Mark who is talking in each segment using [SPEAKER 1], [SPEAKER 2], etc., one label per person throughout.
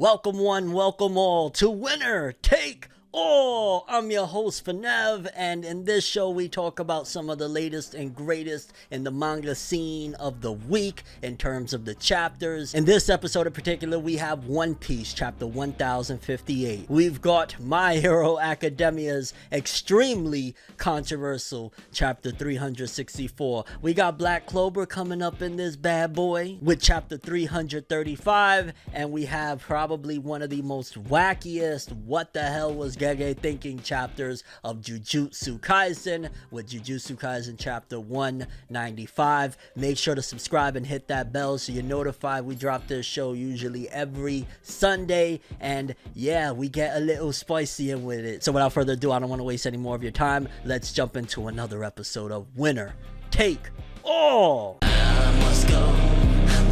[SPEAKER 1] Welcome one, welcome all to Winner Take All. I'm your host Fornev, and in this show we talk about some of the latest and greatest in the manga scene of the week in terms of the chapters. In this episode in particular, we have One Piece chapter 1058. We've got My Hero Academia's extremely controversial chapter 364. We got Black Clover coming up in this bad boy with chapter 335, and we have probably one of the most wackiest what the hell was Gege thinking chapters of Jujutsu Kaisen with Jujutsu Kaisen chapter 195. Make sure to subscribe and hit that bell so you're notified. We drop this show usually every Sunday, and yeah, we get a little spicy in with it. So without further ado, I don't want to waste any more of your time. Let's jump into another episode of Winner Take All. I must go,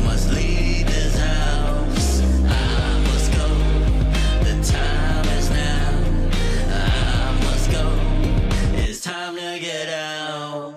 [SPEAKER 1] must leave this house. I must go, the time is now. I must go, it's time to get out.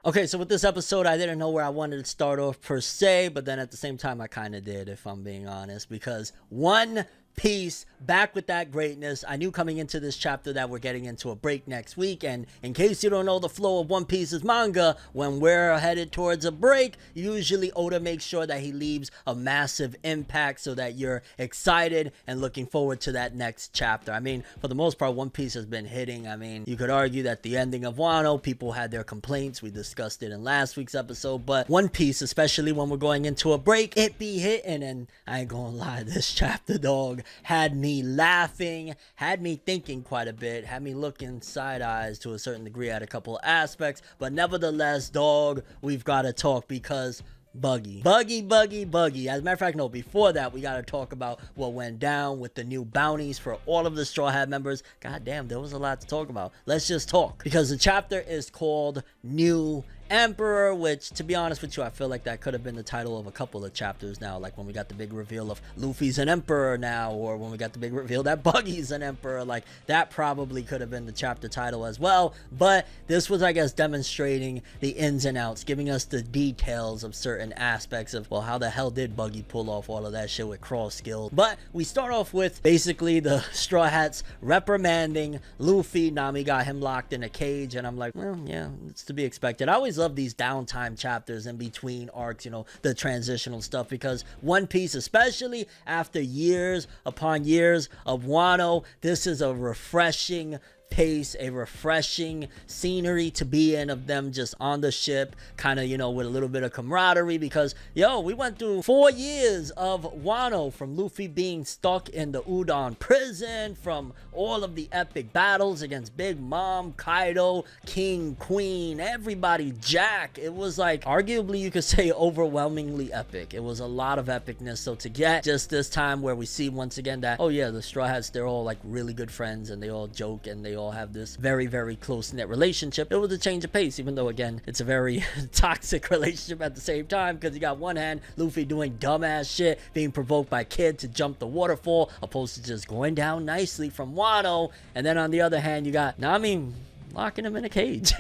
[SPEAKER 1] Okay, so with this episode, I didn't know where I wanted to start off per se, but then at the same time, I kind of did, if I'm being honest, because One Piece, back with that greatness. I knew coming into this chapter that we're getting into a break next week, and in case you don't know the flow of One Piece's manga, when we're headed towards a break, usually Oda makes sure that he leaves a massive impact so that you're excited and looking forward to that next chapter. I mean, for the most part, One Piece has been hitting. I mean, you could argue that the ending of Wano, people had their complaints. We discussed it in last week's episode, but One Piece, especially when we're going into a break, it be hitting, and I ain't gonna lie, this chapter, dog, had me laughing, had me thinking quite a bit, had me looking side eyes to a certain degree at a couple of aspects, but nevertheless, dog, we've got to talk because Buggy. As a matter of fact, no, before that, we got to talk about what went down with the new bounties for all of the Straw Hat members. God damn, there was a lot to talk about. Let's just talk, because the chapter is called New Emperor, which, to be honest with you, I feel like that could have been the title of a couple of chapters now, like when we got the big reveal of Luffy's an emperor now, or when we got the big reveal that Buggy's an emperor. Like, that probably could have been the chapter title as well, but this was, I guess, demonstrating the ins and outs, giving us the details of certain aspects of, well, how the hell did Buggy pull off all of that shit with cross skills. But we start off with basically the Straw Hats reprimanding Luffy. Nami got him locked in a cage, and I'm like, well, yeah, it's to be expected. I always love these downtime chapters in between arcs, you know, the transitional stuff, because One Piece, especially after years upon years of Wano, this is a refreshing pace, a refreshing scenery to be in, of them just on the ship, kind of, you know, with a little bit of camaraderie, because yo, we went through 4 years of Wano, from Luffy being stuck in the Udon prison, from all of the epic battles against Big Mom, Kaido, King, Queen, everybody, Jack. It was like, arguably you could say overwhelmingly epic. It was a lot of epicness. So to get just this time where we see once again that, oh yeah, the Straw Hats, they're all like really good friends, and they all joke, and they all have this very, very close-knit relationship. It was a change of pace, even though, again, it's a very toxic relationship at the same time, because you got one hand Luffy doing dumbass shit, being provoked by Kid to jump the waterfall, opposed to just going down nicely from Wano, and then on the other hand, you got Nami locking him in a cage.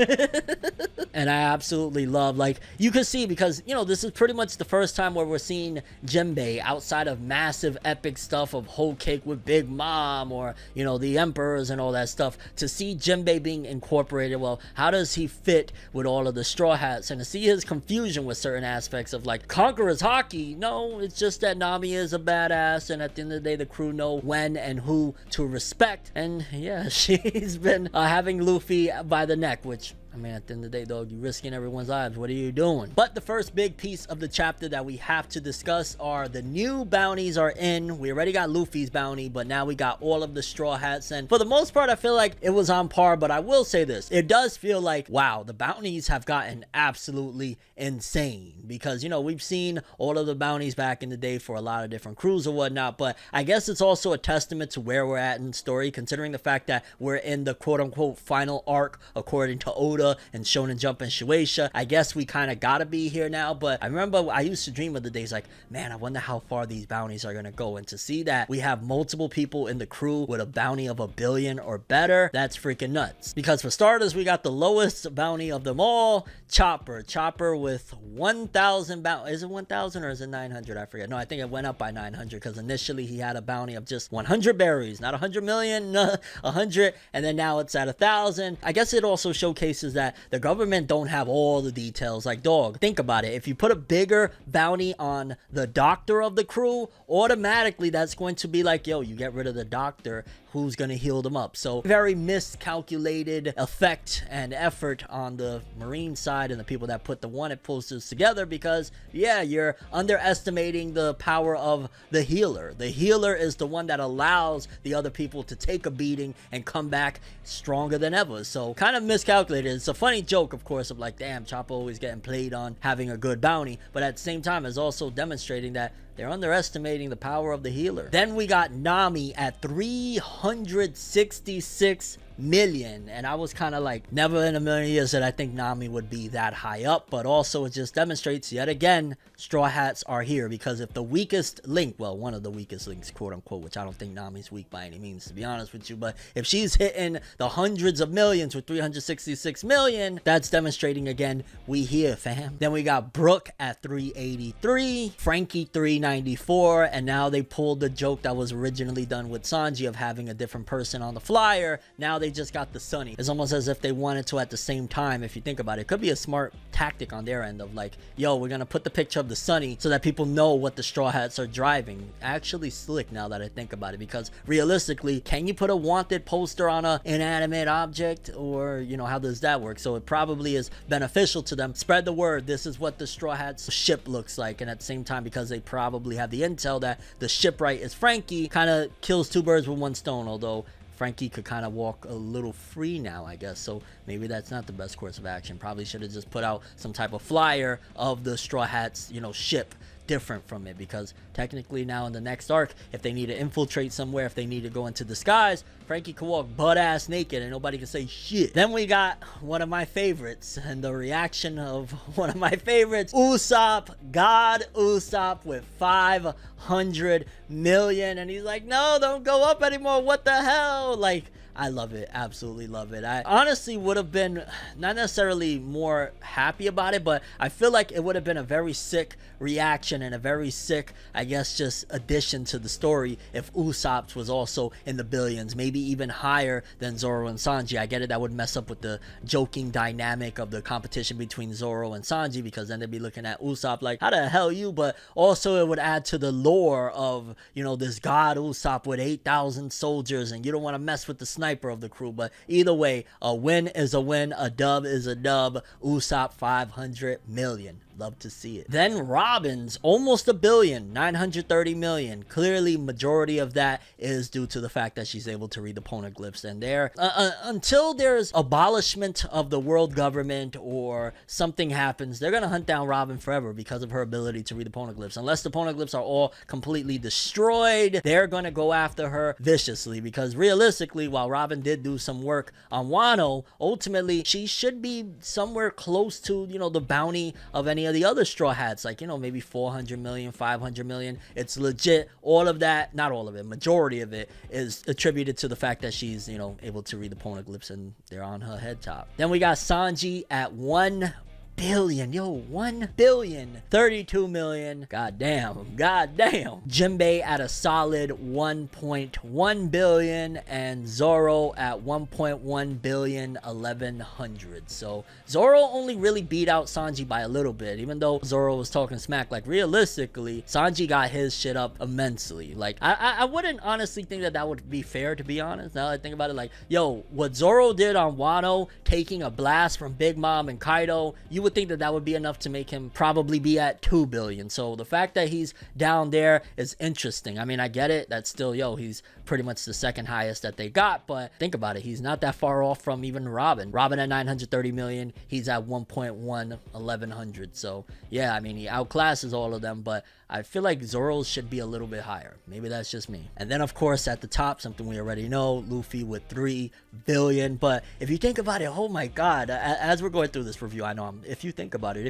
[SPEAKER 1] And I absolutely love, like, you can see, because, you know, this is pretty much the first time where we're seeing Jinbei outside of massive epic stuff of Whole Cake with Big Mom, or, you know, the Emperors and all that stuff. To see Jinbei being incorporated, well, how does he fit with all of the Straw Hats? And to see his confusion with certain aspects of, like, Conqueror's hockey, no, it's just that Nami is a badass, and at the end of the day, the crew know when and who to respect. And yeah, she's been having Luffy by the neck, which, I mean, at the end of the day, dog, you're risking everyone's lives. What are you doing? But the first big piece of the chapter that we have to discuss are the new bounties are in. We already got Luffy's bounty, but now we got all of the Straw Hats. And for the most part, I feel like it was on par, but I will say this. It does feel like, wow, the bounties have gotten absolutely insane, because, you know, we've seen all of the bounties back in the day for a lot of different crews or whatnot, but I guess it's also a testament to where we're at in the story, considering the fact that we're in the quote-unquote final arc, according to Oda, Asta and Shonen Jump and Shueisha. I guess we kind of gotta be here now, but I remember I used to dream of the days like, man, I wonder how far these bounties are gonna go. And to see that we have multiple people in the crew with a bounty of 1 billion or better, that's freaking nuts. Because for starters, we got the lowest bounty of them all, Chopper with 1,000 bounty. Is it 1,000 or is it 900? I forget. No, I think it went up by 900 because initially he had a bounty of just 100 berries, not 100 million, 100, and then now it's at 1,000. I guess it also showcases that the government don't have all the details. Like, dog, think about it. If you put a bigger bounty on the doctor of the crew, automatically that's going to be like, yo, you get rid of the doctor, who's going to heal them up? So very miscalculated effect and effort on the Marine side and the people that put the wanted posters together, because yeah, you're underestimating the power of the healer. The healer is the one that allows the other people to take a beating and come back stronger than ever. So kind of miscalculated. It's a funny joke, of course, of like, damn, Chopper always getting played on having a good bounty, but at the same time it's also demonstrating that they're underestimating the power of the healer. Then we got Nami at 366 million, and I was kind of like, never in a million years that I think Nami would be that high up. But also it just demonstrates yet again, Straw Hats are here, because if the weakest link, well, one of the weakest links, quote unquote, which I don't think Nami's weak by any means, to be honest with you, but if she's hitting the hundreds of millions with 366 million, that's demonstrating again, we here, fam. Then we got Brooke at 383, Frankie 394, and now they pulled the joke that was originally done with Sanji of having a different person on the flyer. Now they just got the Sunny. It's almost as if they wanted to at the same time. If you think about it, it could be a smart tactic on their end of like, yo, we're gonna put the picture of the Sunny so that people know what the Straw Hats are driving. Actually slick now that I think about it, because realistically, can you put a wanted poster on a inanimate object, or you know, how does that work? So it probably is beneficial to them. Spread the word, this is what the Straw Hats ship looks like. And at the same time, because they probably have the intel that the shipwright is Frankie, kind of kills two birds with one stone. Although Frankie could kind of walk a little free now, I guess. So maybe that's not the best course of action. Probably should have just put out some type of flyer of the Straw Hats, you know, ship different from it, because technically now in the next arc, if they need to infiltrate somewhere, if they need to go into disguise, Frankie can walk butt ass naked and nobody can say shit. Then we got one of my favorites, and the reaction of one of my favorites, Usopp, God Usopp with 500 million, and he's like, no, don't go up anymore, what the hell? Like, I love it, absolutely love it. I honestly would have been not necessarily more happy about it, but I feel like it would have been a very sick reaction and a very sick, I guess, just addition to the story if Usopp was also in the billions, maybe even higher than Zoro and Sanji. I get it, that would mess up with the joking dynamic of the competition between Zoro and Sanji, because then they'd be looking at Usopp like, how the hell you? But also it would add to the lore of, you know, this god Usopp with 8,000 soldiers, and you don't want to mess with the sniper of the crew. But either way, a win is a win, a dub is a dub. Usopp 500 million. Love to see it. Then Robin's almost 1 billion, 930 million. Clearly majority of that is due to the fact that she's able to read the poneglyphs, and there until there's abolishment of the world government or something happens, they're gonna hunt down Robin forever because of her ability to read the poneglyphs. Unless the poneglyphs are all completely destroyed, they're gonna go after her viciously, because realistically, while Robin did do some work on Wano, ultimately she should be somewhere close to, you know, the bounty of any of the other Straw Hats, like, you know, maybe 400 million, 500 million. It's legit. All of that, not all of it, majority of it is attributed to the fact that she's, you know, able to read the poneglyphs and they're on her head top. Then we got Sanji at 1 billion. Yo, 1 billion 32 million. Goddamn. Jinbei at a solid 1.1 billion, and Zoro at 1.1 billion 1100. So Zoro only really beat out Sanji by a little bit, even though Zoro was talking smack. Like, realistically, Sanji got his shit up immensely. Like, I wouldn't honestly think that that would be fair, to be honest. Now that I think about it, like, yo, what Zoro did on Wano, taking a blast from Big Mom and Kaido, you would think that that would be enough to make him probably be at 2 billion. So the fact that he's down there is interesting. I mean, I get it. That's still, yo, he's pretty much the second highest that they got, but think about it. He's not that far off from even Robin. Robin at 930 million. He's at 1.1 1100. So yeah, I mean, he outclasses all of them, but I feel like Zoro's should be a little bit higher. Maybe that's just me. And then, of course, at the top, something we already know, Luffy with 3 billion. But if you think about it, oh my god, as we're going through this review, I know if you think about it,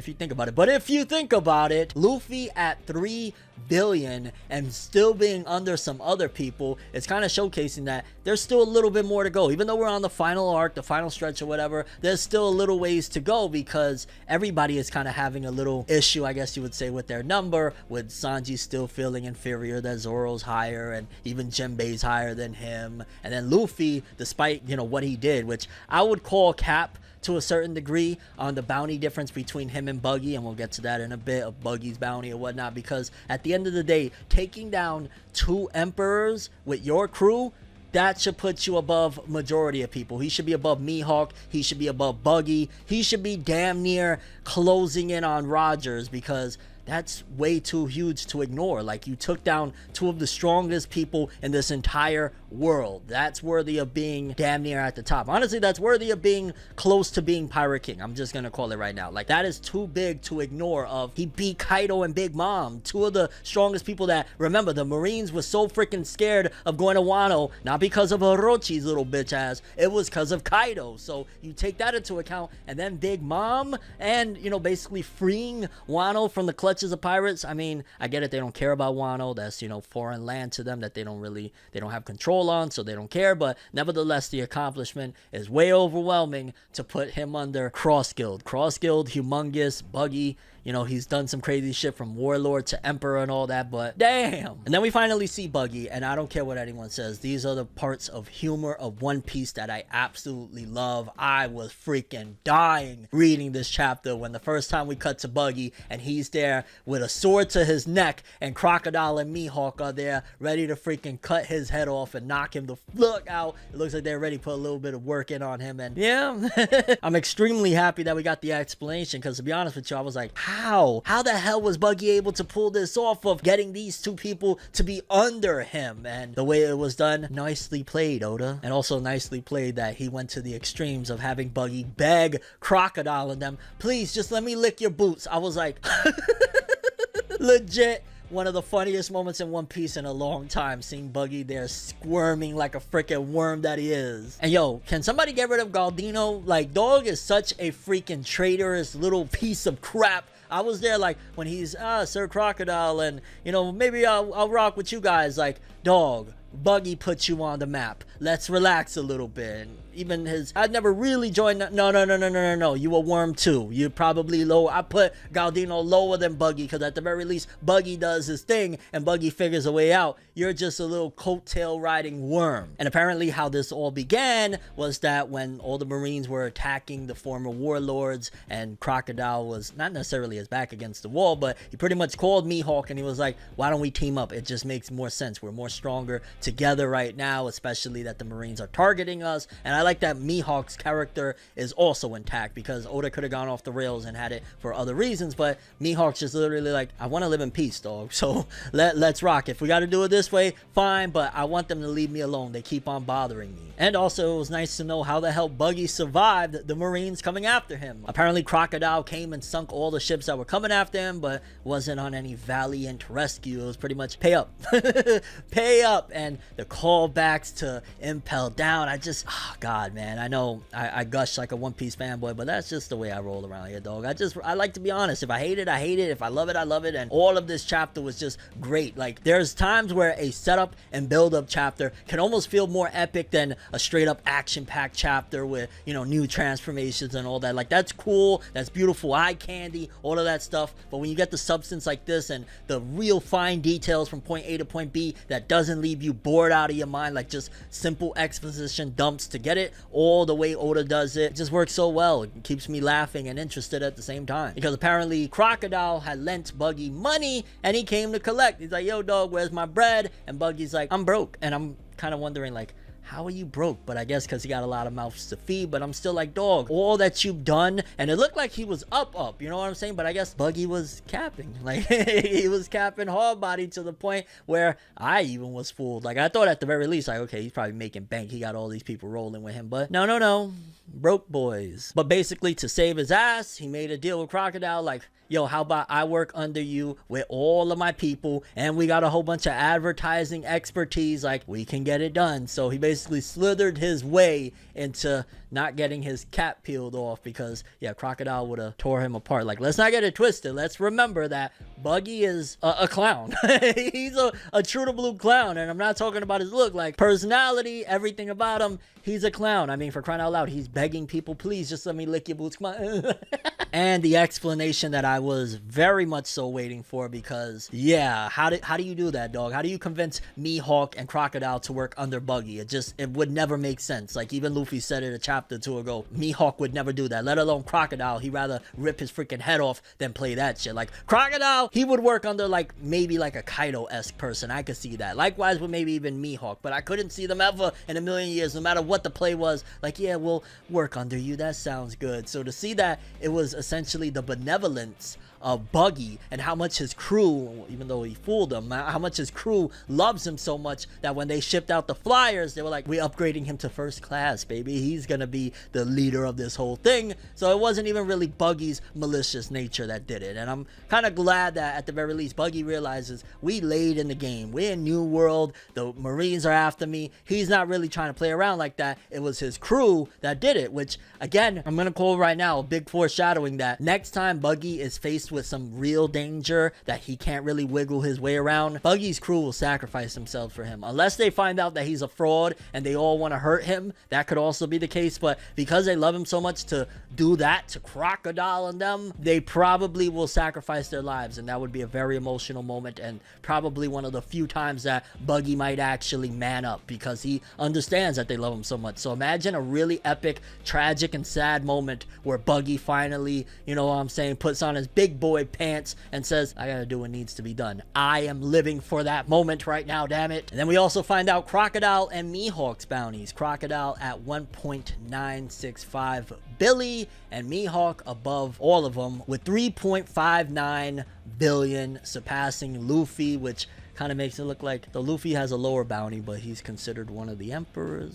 [SPEAKER 1] Luffy at 3 billion and still being under some other people, it's kind of showcasing that there's still a little bit more to go. Even though we're on the final arc, the final stretch or whatever, there's still a little ways to go, because everybody is kind of having a little issue, I guess you would say, with their number, with Sanji still feeling inferior, that Zoro's higher, and even Jinbei's higher than him, and then Luffy, despite, you know, what he did, which I would call cap to a certain degree on the bounty difference between him and Buggy, and we'll get to that in a bit, of Buggy's bounty or whatnot, because at the end of the day, taking down 2 emperors with your crew, that should put you above majority of people. He should be above Mihawk. He should be above Buggy. He should be damn near closing in on Rogers, because that's way too huge to ignore. Like, you took down 2 of the strongest people in this entire world. That's worthy of being damn near at the top. Honestly, that's worthy of being close to being Pirate King. I'm just gonna call it right now. Like, that is too big to ignore. Of he beat Kaido and Big Mom, 2 of the strongest people that, remember, the Marines were so freaking scared of going to Wano, not because of Orochi's little bitch ass, it was because of Kaido. So you take that into account, and then Big Mom, and, you know, basically freeing Wano from the clutches of pirates. I mean, I get it, they don't care about Wano. That's, you know, foreign land to them that they don't have control on, so they don't care. But nevertheless, the accomplishment is way overwhelming to put him under Cross Guild, humongous. Buggy, you know, he's done some crazy shit from Warlord to Emperor and all that, but damn. And then we finally see Buggy, and I don't care what anyone says, these are the parts of humor of One Piece that I absolutely love. I was freaking dying reading this chapter when the first time we cut to Buggy, and he's there with a sword to his neck, and Crocodile and Mihawk are there ready to freaking cut his head off and knock him the fuck out. It looks like they're ready to put a little bit of work in on him, and yeah, I'm extremely happy that we got the explanation, because to be honest with you, I was like, how the hell was Buggy able to pull this off of getting these 2 people to be under him? And the way it was done, nicely played, Oda. And also nicely played that he went to the extremes of having Buggy beg Crocodile and them, please just let me lick your boots. I was like, legit one of the funniest moments in One Piece in a long time, seeing Buggy there squirming like a freaking worm that he is. And yo, can somebody get rid of Galdino? Like, dog is such a freaking traitorous little piece of crap. I was there, like, when he's, Sir Crocodile, and, you know, maybe I'll rock with you guys. Like, dog, Buggy put you on the map. Let's relax a little bit. And even his, I'd never really joined. No. You a worm too. You probably low. I put Galdino lower than Buggy, because at the very least, Buggy does his thing and Buggy figures a way out. You're just a little coattail riding worm. And apparently how this all began was that when all the Marines were attacking the former warlords, and Crocodile was not necessarily his back against the wall, but he pretty much called Mihawk and he was like, why don't we team up? It just makes more sense. We're more stronger together right now, especially that the Marines are targeting us. And I like that Mihawk's character is also intact, because Oda could have gone off the rails and had it for other reasons, but Mihawk's just literally like, I want to live in peace, dog, so let's rock. If we got to do it this way, fine, but I want them to leave me alone. They keep on bothering me. And also, it was nice to know how the hell Buggy survived the Marines coming after him. Apparently Crocodile came and sunk all the ships that were coming after him, but wasn't on any valiant rescue. It was pretty much pay up. Pay up. And the callbacks to Impel Down, I just, oh god, man, I know I gush like a One Piece fanboy, but that's just the way I roll around here, dog. I like to be honest. If I hate it, I hate it. If I love it, I love it. And all of this chapter was just great. Like, there's times where a setup and build up chapter can almost feel more epic than a straight up action packed chapter with, you know, new transformations and all that. Like, that's cool, that's beautiful, eye candy, all of that stuff. But when you get the substance like this and the real fine details from point A to point B that doesn't leave you bored out of your mind, like just simple exposition dumps to get it all the way Oda does it, it just works so well. It keeps me laughing and interested at the same time, because apparently Crocodile had lent Buggy money and he came to collect. He's like, yo dog, where's my bread? And Buggy's like, I'm broke. And I'm kind of wondering, like, how are you broke? But I guess because he got a lot of mouths to feed. But I'm still like, dog, all that you've done. And it looked like he was up, you know what I'm saying? But I guess Buggy was capping. Like, he was capping hard body to the point where I even was fooled. Like, I thought at the very least, like, okay, he's probably making bank. He got all these people rolling with him. But no. Broke boys. But basically, to save his ass, he made a deal with Crocodile. Like, yo, how about I work under you with all of my people, and we got a whole bunch of advertising expertise, like we can get it done. So he basically slithered his way into not getting his cap peeled off, because yeah, Crocodile would have tore him apart. Like, let's not get it twisted. Let's remember that Buggy is a clown. He's a true to blue clown, and I'm not talking about his look, like personality, everything about him. He's a clown. I mean, for crying out loud, he's begging people, please just let me lick your boots, come on. And the explanation that I was very much so waiting for, because yeah, how do you do that, dog? How do you convince Mihawk and Crocodile to work under Buggy? It would never make sense. Like, even Luffy said it a chapter or two ago, Mihawk would never do that, let alone Crocodile. He'd rather rip his freaking head off than play that shit. Like, Crocodile, he would work under like maybe like a Kaido-esque person. I could see that. Likewise with maybe even Mihawk, but I couldn't see them ever in a million years, no matter what the play was. Like, yeah, we'll work under you, that sounds good. So to see that it was essentially the benevolence of Buggy, and how much his crew, even though he fooled them, how much his crew loves him so much that when they shipped out the flyers, they were like, we're upgrading him to first class, baby. He's gonna be the leader of this whole thing. So it wasn't even really Buggy's malicious nature that did it. And I'm kind of glad that at the very least Buggy realizes we laid in the game. We're in New World, the Marines are after me. He's not really trying to play around like that. It was his crew that did it, which again, I'm gonna call right now a big foreshadowing that next time Buggy is faced with some real danger that he can't really wiggle his way around, Buggy's crew will sacrifice themselves for him, unless they find out that he's a fraud and they all want to hurt him. That could also be the case, but because they love him so much to do that to Crocodile and them, they probably will sacrifice their lives, and that would be a very emotional moment, and probably one of the few times that Buggy might actually man up, because he understands that they love him so much. So imagine a really epic, tragic, and sad moment where Buggy finally, you know what I'm saying, puts on his big boy pants and says, I gotta do what needs to be done. I am living for that moment right now, damn it. And then we also find out Crocodile and Mihawk's bounties. Crocodile at 1.965 billion, and Mihawk above all of them with 3.59 billion, surpassing Luffy, which kind of makes it look like the Luffy has a lower bounty, but he's considered one of the emperors.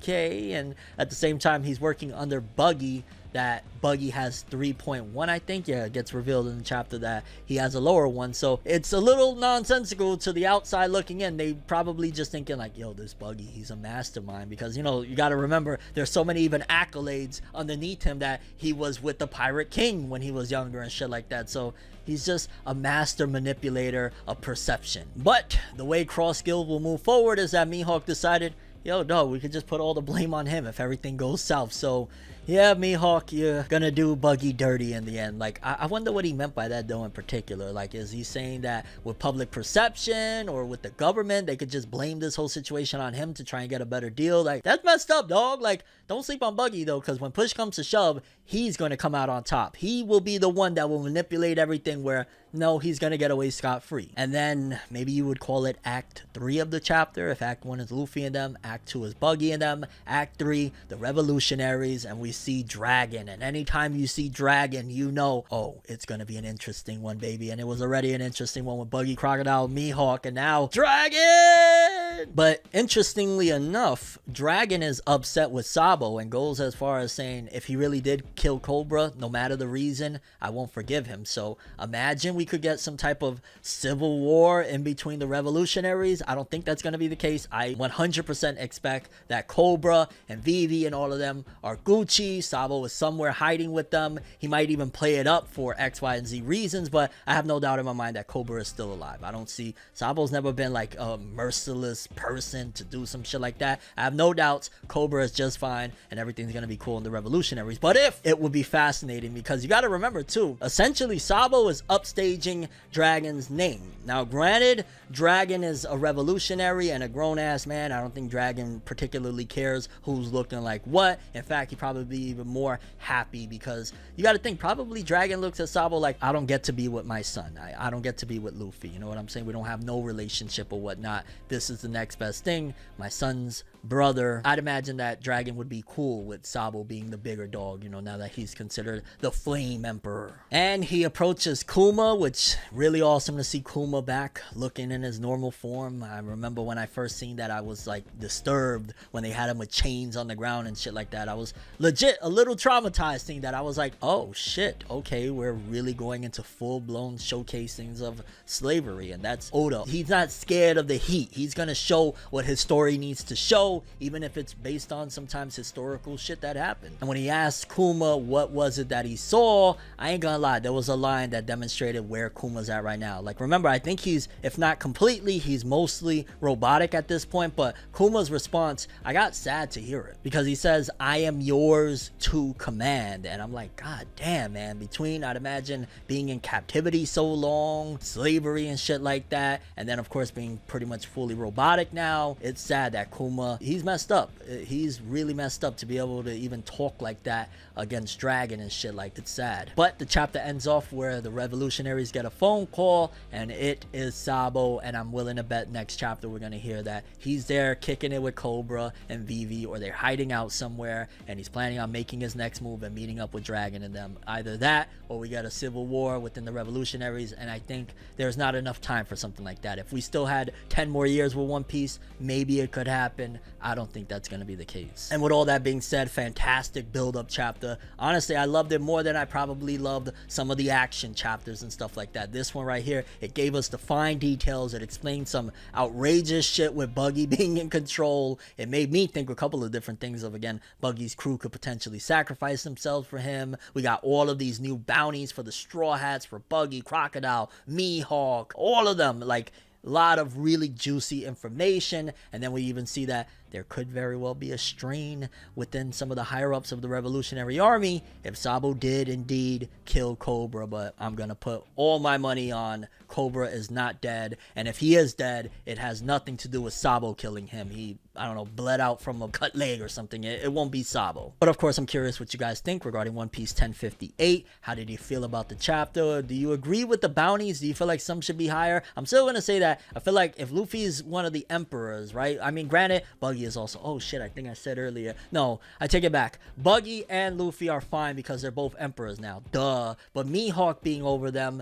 [SPEAKER 1] Okay. And at the same time, he's working under Buggy, that Buggy has 3.1, I think. Yeah, it gets revealed in the chapter that he has a lower one. So it's a little nonsensical to the outside looking in. They probably just thinking like, yo, this Buggy, he's a mastermind, because, you know, you got to remember there's so many even accolades underneath him, that he was with the Pirate King when he was younger and shit like that. So he's just a master manipulator of perception. But the way Cross Guild will move forward is that Mihawk decided, yo, no, we could just put all the blame on him if everything goes south. So yeah, Mihawk, you're gonna do Buggy dirty in the end. Like, I wonder what he meant by that though in particular. Like, is he saying that with public perception or with the government, they could just blame this whole situation on him to try and get a better deal? Like, that's messed up, dog. Like, don't sleep on Buggy though, because when push comes to shove, he's gonna come out on top. He will be the one that will manipulate everything, where no, he's gonna get away scot-free. And then maybe you would call it Act 3 of the chapter. If Act 1 is Luffy and them, Act 2 is Buggy and them, Act 3, the revolutionaries, and we see Dragon. And anytime you see Dragon, you know, oh, it's gonna be an interesting one, baby. And it was already an interesting one with Buggy, Crocodile, Mihawk, and now Dragon! But interestingly enough, Dragon is upset with Sabo and goes as far as saying, if he really did kill Cobra, no matter the reason, I won't forgive him. So imagine we could get some type of civil war in between the revolutionaries. I don't think that's going to be the case. I 100% expect that Cobra and Vivi and all of them are Gucci. Sabo is somewhere hiding with them. He might even play it up for X, Y, and Z reasons, but I have no doubt in my mind that Cobra is still alive. I don't see, Sabo's never been like a merciless person to do some shit like that. I have no doubts Cobra is just fine and everything's going to be cool in the revolutionaries. But if, it would be fascinating, because you got to remember too, essentially Sabo is upstaging Dragon's name. Now granted, Dragon is a revolutionary and a grown-ass man. I don't think Dragon particularly cares who's looking like what. In fact, he'd probably be even more happy, because you got to think, probably Dragon looks at Sabo like, I don't get to be with my son. I don't get to be with Luffy. You know what I'm saying? We don't have no relationship or whatnot. This is the next best thing. My son's brother. I'd imagine that Dragon would be cool with Sabo being the bigger dog, you know, now that he's considered the Flame Emperor. And he approaches Kuma, which really awesome to see Kuma back looking in his normal form. I remember when I first seen that, I was like disturbed when they had him with chains on the ground and shit like that. I was legit a little traumatized seeing that. I was like, oh shit, okay, we're really going into full-blown showcasings of slavery, and that's Oda. He's not scared of the heat. He's gonna show what his story needs to show, even if it's based on sometimes historical shit that happened. And when he asked Kuma what was it that he saw, I ain't gonna lie, there was a line that demonstrated where Kuma's at right now. Like, remember, I think he's, if not completely, he's mostly robotic at this point, but Kuma's response, I got sad to hear it, because he says, I am yours to command. And I'm like, god damn, man, between, I'd imagine, being in captivity so long, slavery and shit like that, and then of course being pretty much fully robotic now, it's sad that Kuma, he's messed up. He's really messed up to be able to even talk like that against Dragon and shit. Like, it's sad. But the chapter ends off where the revolutionaries get a phone call, and it is Sabo, and I'm willing to bet next chapter we're gonna hear that he's there kicking it with Cobra and Vivi, or they're hiding out somewhere and he's planning on making his next move and meeting up with Dragon and them. Either that, or we got a civil war within the revolutionaries, and I think there's not enough time for something like that. If we still had 10 more years with One Piece, maybe it could happen. I don't think that's going to be the case. And with all that being said, fantastic build-up chapter. Honestly, I loved it more than I probably loved some of the action chapters and stuff like that. This one right here, it gave us the fine details. It explained some outrageous shit with Buggy being in control. It made me think a couple of different things of, again, Buggy's crew could potentially sacrifice themselves for him. We got all of these new bounties for the Straw Hats, for Buggy, Crocodile, Mihawk, all of them. Like, a lot of really juicy information. And then we even see that there could very well be a strain within some of the higher-ups of the Revolutionary Army if Sabo did indeed kill Cobra. But I'm gonna put all my money on Cobra is not dead, and if he is dead, it has nothing to do with Sabo killing him. He, I don't know, bled out from a cut leg or something. It won't be Sabo. But of course, I'm curious what you guys think regarding One Piece 1058. How did you feel about the chapter? Do you agree with the bounties? Do you feel like some should be higher? I'm still gonna say that I feel like if Luffy's one of the emperors, right? I mean, granted, Buggy is also, oh shit, I think I said earlier. No, I take it back. Buggy and Luffy are fine because they're both emperors now. Duh. But Mihawk being over them,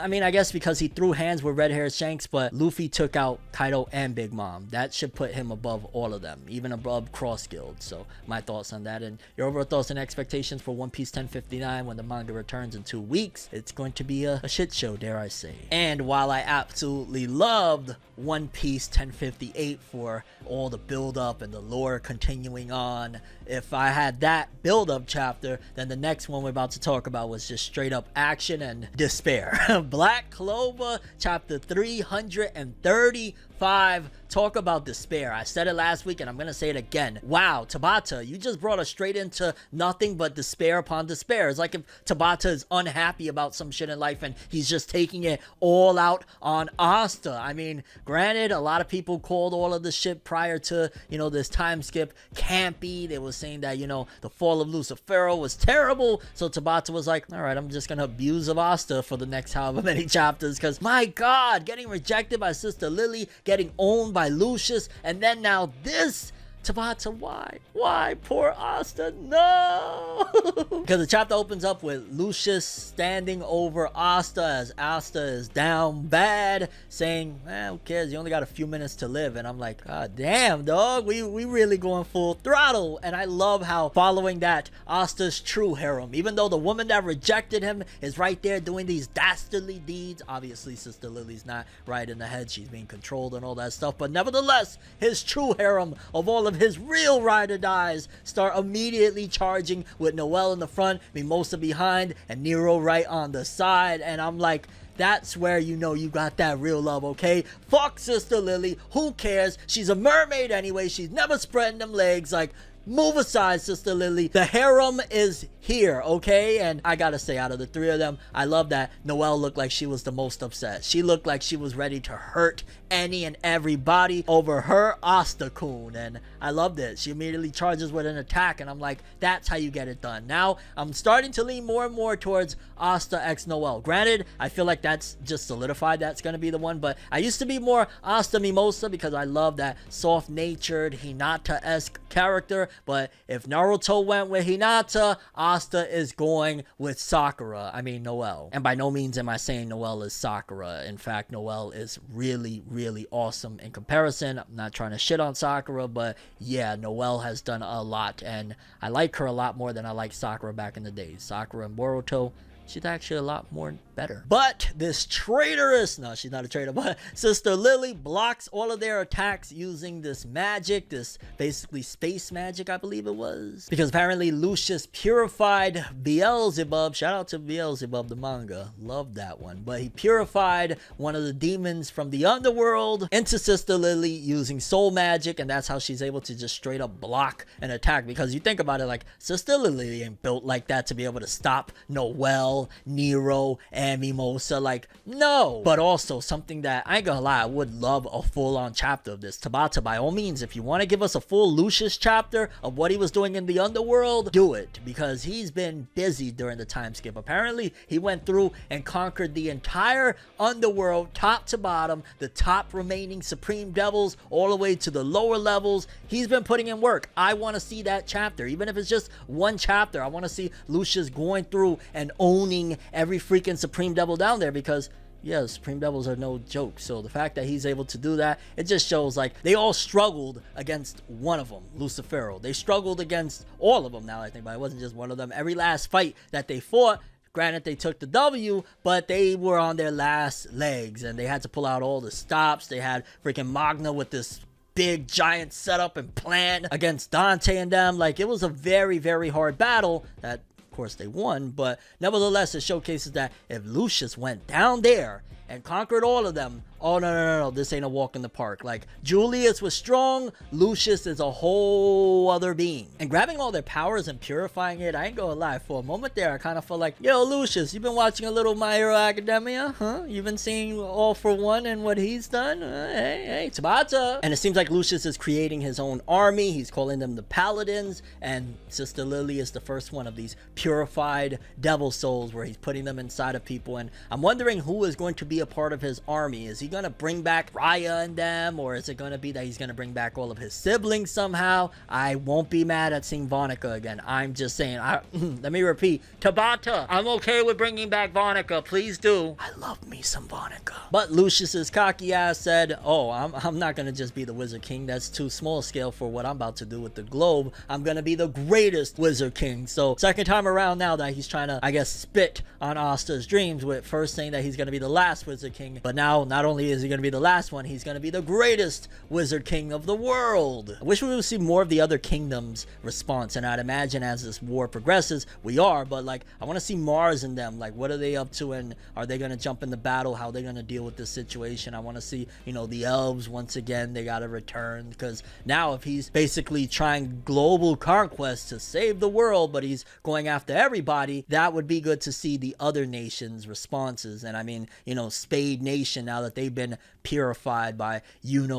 [SPEAKER 1] I mean, I guess because he threw hands with Red Hair Shanks, but Luffy took out Kaido and Big Mom. That should put him above all of them, even above Cross Guild. So my thoughts on that, and your overall thoughts and expectations for One Piece 1059 when the manga returns in 2 weeks. It's going to be a shit show, dare I say. And while I absolutely loved One Piece 1058 for all the build up and the lore continuing on, if I had that build up chapter, then the next one we're about to talk about was just straight up action and despair. Black Clover chapter 335. Talk about despair. I said it last week and I'm gonna say it again. Wow, Tabata, you just brought us straight into nothing but despair upon despair. It's like if Tabata is unhappy about some shit in life and he's just taking it all out on Asta. I mean, granted, a lot of people called all of the shit prior to, you know, this time skip campy. They were saying that, you know, the fall of Lucifero was terrible. So Tabata was like, all right, I'm just gonna abuse of Asta for the next however many chapters, because my god, getting rejected by Sister Lilly, getting owned by Lucius, and then now this. Tabata, why poor Asta? No. Because the chapter opens up with Lucius standing over Asta as Asta is down bad, saying, who cares, you only got a few minutes to live. And I'm like, god damn, dog, we really going full throttle. And I love how following that, Asta's true harem, even though the woman that rejected him is right there doing these dastardly deeds. Obviously Sister Lily's not right in the head, she's being controlled and all that stuff, but nevertheless, his true harem of all of his real ride or dies start immediately charging with Noelle in the front, Mimosa behind, and Nero right on the side. And I'm like, that's where you know you got that real love, okay? Fuck Sister Lilly, who cares? She's a mermaid anyway, she's never spreading them legs. Like, move aside, Sister Lilly. The harem is here, okay? And I gotta say, out of the three of them, I love that Noelle looked like she was the most upset. She looked like she was ready to hurt any and everybody over her Asta-kun, and I loved it. She immediately charges with an attack, and I'm like, that's how you get it done. Now, I'm starting to lean more and more towards Asta x Noelle. Granted, I feel like that's just solidified that's going to be the one, but I used to be more Asta Mimosa because I love that soft-natured Hinata-esque character, but if Naruto went with Hinata, Asta is going with Sakura. I mean, Noelle. And by no means am I saying Noelle is Sakura. In fact, Noelle is really awesome in comparison. I'm not trying to shit on Sakura, but yeah, Noelle has done a lot, and I like her a lot more than I liked Sakura back in the days. Sakura and Boruto, she's actually a lot more better. But this traitorous, no, she's not a traitor, but Sister Lilly blocks all of their attacks using this magic, this basically space magic, I believe it was. Because apparently Lucius purified Beelzebub. Shout out to Beelzebub, the manga. Love that one. But he purified one of the demons from the underworld into Sister Lilly using soul magic, and that's how she's able to just straight up block an attack. Because you think about it, like, Sister Lilly ain't built like that to be able to stop Noelle, Nero, and Mimosa. Like, no. But also something that I ain't gonna lie, I would love a full-on chapter of this. Tabata, by all means, if you want to give us a full Lucius chapter of what he was doing in the underworld, do it, because he's been busy during the time skip. Apparently he went through and conquered the entire underworld, top to bottom, the top remaining supreme devils all the way to the lower levels. He's been putting in work. I want to see that chapter, even if it's just one chapter. I want to see Lucius going through and owning every freaking supreme devil down there, because yeah, supreme devils are no joke. So the fact that he's able to do that, it just shows like they all struggled against one of them, Lucifero. They struggled against all of them, now I think, but it wasn't just one of them. Every last fight that they fought, granted they took the W, but they were on their last legs and they had to pull out all the stops. They had freaking Magna with this big giant setup and plan against Dante and them. Like, it was a very hard battle that of course they won, but nevertheless it showcases that if Lucius went down there and conquered all of them, oh no, this ain't a walk in the park. Like, Julius was strong, Lucius is a whole other being. And grabbing all their powers and purifying it, I ain't gonna lie, for a moment there I kind of felt like, yo Lucius, you been watching a little My Hero Academia, huh? You've been seeing All for One and what he's done? Hey, Tabata. And it seems like Lucius is creating his own army. He's calling them the Paladins, and Sister Lilly is the first one of these purified devil souls where he's putting them inside of people. And I'm wondering who is going to be a part of his army. Is he gonna bring back Raya and them, or is it gonna be that he's gonna bring back all of his siblings somehow? I won't be mad at seeing Vonica again. I'm just saying, let me repeat, Tabata, I'm okay with bringing back Vonica, please do. I love me some Vonica. But Lucius's cocky ass said, oh, I'm not gonna just be the Wizard King. That's too small scale for what I'm about to do with the globe. I'm gonna be the greatest Wizard King. So second time around now that he's trying to, I guess, spit on Asta's dreams, with first saying that he's gonna be the last Wizard King, but now not only is he going to be the last one, he's going to be the greatest Wizard King of the world. I wish we would see more of the other kingdoms' response, and I'd imagine as this war progresses, we are, but like, I want to see Mars and them. Like, what are they up to, and are they going to jump in the battle? How are they going to deal with this situation? I want to see, you know, the elves once again. They got to return, because now if he's basically trying global conquest to save the world, but he's going after everybody, that would be good to see the other nations' responses. And I mean, you know, Spade Nation, now that they've been purified by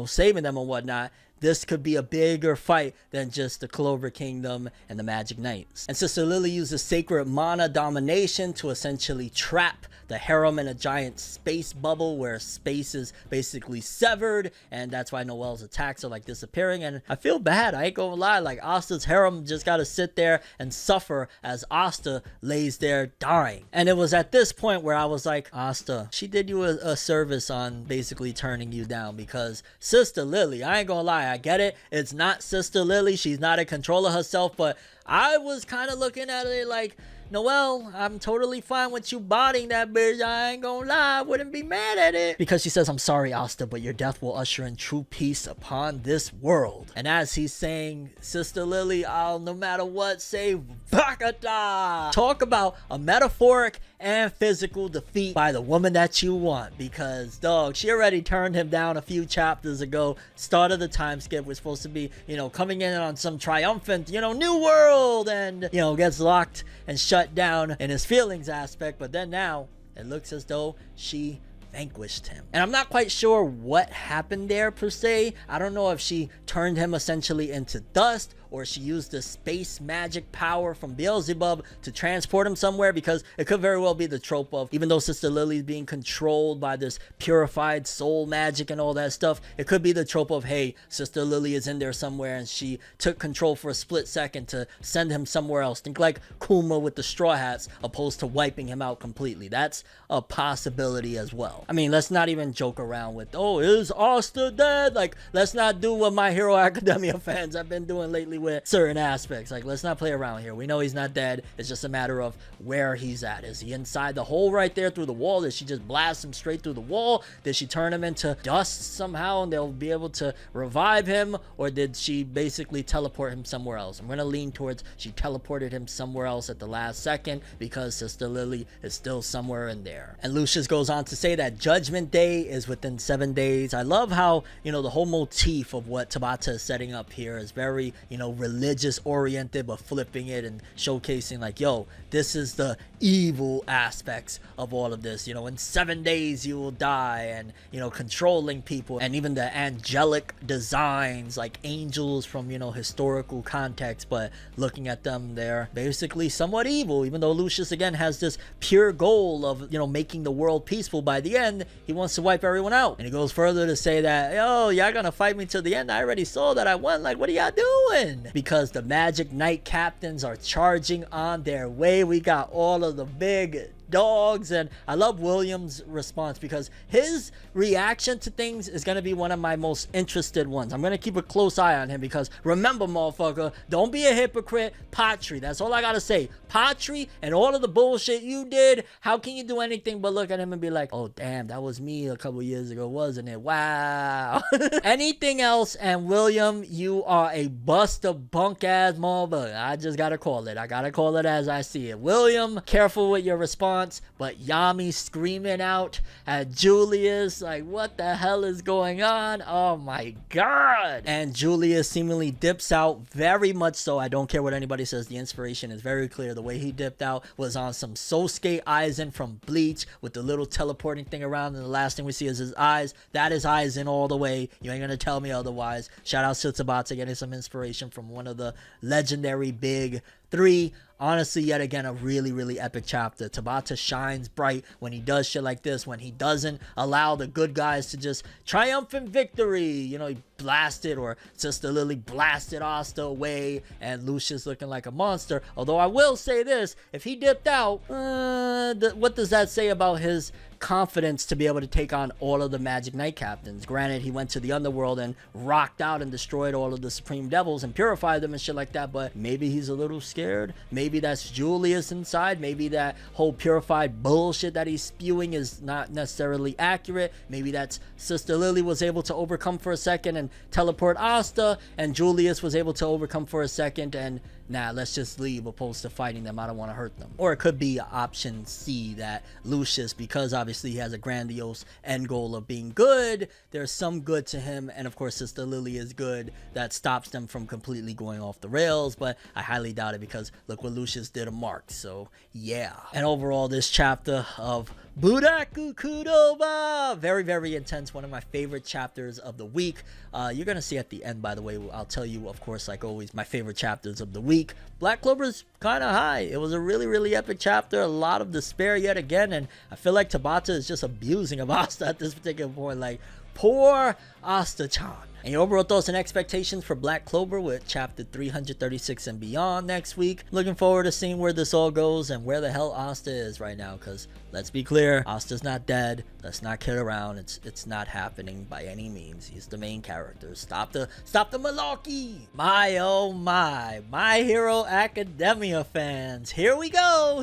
[SPEAKER 1] saving them and whatnot, this could be a bigger fight than just the Clover Kingdom and the Magic Knights. And Sister Lilly uses sacred mana domination to essentially trap the harem in a giant space bubble where space is basically severed, and that's why Noelle's attacks are like disappearing. And I feel bad, I ain't gonna lie, like Asta's harem just gotta sit there and suffer as Asta lays there dying. And it was at this point where I was like, Asta, she did you a service on basically turning you down, because Sister Lilly, I ain't gonna lie, I get it, it's not Sister Lilly, she's not in control of herself, but I was kind of looking at it like, Noelle, I'm totally fine with you botting that bitch. I ain't gonna lie, I wouldn't be mad at it. Because she says, I'm sorry, Asta, but your death will usher in true peace upon this world. And as he's saying, Sister Lilly, I'll no matter what say, Bakata. Talk about a metaphoric and physical defeat by the woman that you want, because dog, she already turned him down a few chapters ago. Start of the time skip was supposed to be, you know, coming in on some triumphant, you know, new world, and, you know, gets locked and shut down in his feelings aspect. But then now it looks as though she vanquished him, and I'm not quite sure what happened there per se. I don't know if she turned him essentially into dust, or she used the space magic power from Beelzebub to transport him somewhere, because it could very well be the trope of, even though Sister Lilly is being controlled by this purified soul magic and all that stuff, it could be the trope of, hey, Sister Lilly is in there somewhere and she took control for a split second to send him somewhere else. Think like Kuma with the Straw Hats, opposed to wiping him out completely. That's a possibility as well. I mean, let's not even joke around with, oh, is Asta dead? Like, let's not do what My Hero Academia fans have been doing lately with certain aspects. Like, let's not play around here. We know he's not dead. It's just a matter of where he's at. Is he inside the hole right there through the wall? Did she just blast him straight through the wall? Did she turn him into dust somehow and they'll be able to revive him? Or did she basically teleport him somewhere else? I'm gonna lean towards she teleported him somewhere else at the last second, because Sister Lilly is still somewhere in there. And Lucious goes on to say that Judgment Day is within 7 days. I love how, you know, the whole motif of what Tabata is setting up here is very, you know, religious oriented, but flipping it and showcasing like, yo, this is the evil aspects of all of this. You know, in 7 days you will die, and, you know, controlling people, and even the angelic designs like angels from, you know, historical context, but looking at them, they're basically somewhat evil, even though Lucius again has this pure goal of, you know, making the world peaceful. By the end, he wants to wipe everyone out. And he goes further to say that, yo, y'all gonna fight me till the end? I already saw that I won. Like, what are y'all doing? Because the Magic Knight captains are charging on their way. We got all of the big dogs, and I love William's response, because his reaction to things is going to be one of my most interested ones. I'm going to keep a close eye on him, because remember, motherfucker, don't be a hypocrite. Patri, that's all I gotta say. Patri, and all of the bullshit you did, how can you do anything but look at him and be like, oh damn, that was me a couple years ago, wasn't it? Wow. Anything else, and William, you are a buster bunk ass motherfucker. I just gotta call it. I gotta call it as I see it. William, careful with your response. But Yami screaming out at Julius, like, what the hell is going on? Oh my god. And Julius seemingly dips out, very much so. I don't care what anybody says, the inspiration is very clear. The way he dipped out was on some Sosuke Aizen from Bleach, with the little teleporting thing around, and the last thing we see is his eyes. That is Aizen all the way. You ain't gonna tell me otherwise. Shout out to Tabata getting some inspiration from one of the legendary big three. Honestly, yet again, a really epic chapter. Tabata shines bright when he does shit like this, when he doesn't allow the good guys to just triumphant victory. You know, he blasted, or Sister Lilly blasted Asta away, and Lucius looking like a monster. Although I will say this, if he dipped out, what does that say about his confidence to be able to take on all of the Magic Knight captains? Granted, he went to the underworld and rocked out and destroyed all of the Supreme Devils and purified them and shit like that, but maybe he's a little scared. Maybe that's Julius inside. Maybe that whole purified bullshit that he's spewing is not necessarily accurate. Maybe that's Sister Lilly was able to overcome for a second and teleport Asta, and Julius was able to overcome for a second and, nah, let's just leave opposed to fighting them. I don't want to hurt them. Or it could be option C, that Lucius, because obviously he has a grandiose end goal of being good, there's some good to him, and of course Sister Lilly is good, that stops them from completely going off the rails. But I highly doubt it, because look what Lucius did to Mark. So yeah. And overall, this chapter of Buraku Kudoba, very intense, one of my favorite chapters of the week. You're gonna see at the end, by the way, I'll tell you, of course, like always, my favorite chapters of the week. Black Clover's kind of high. It was a really epic chapter, a lot of despair yet again, and I feel like Tabata is just abusing of Asta at this particular point. Like, poor Asta-chan. And your overall thoughts and expectations for Black Clover with chapter 336 and beyond next week. Looking forward to seeing where this all goes and where the hell Asta is right now, because let's be clear, Asta's not dead. Let's not kid around. It's not happening by any means. He's the main character. Stop the malarkey. My oh my Hero Academia fans, here we go.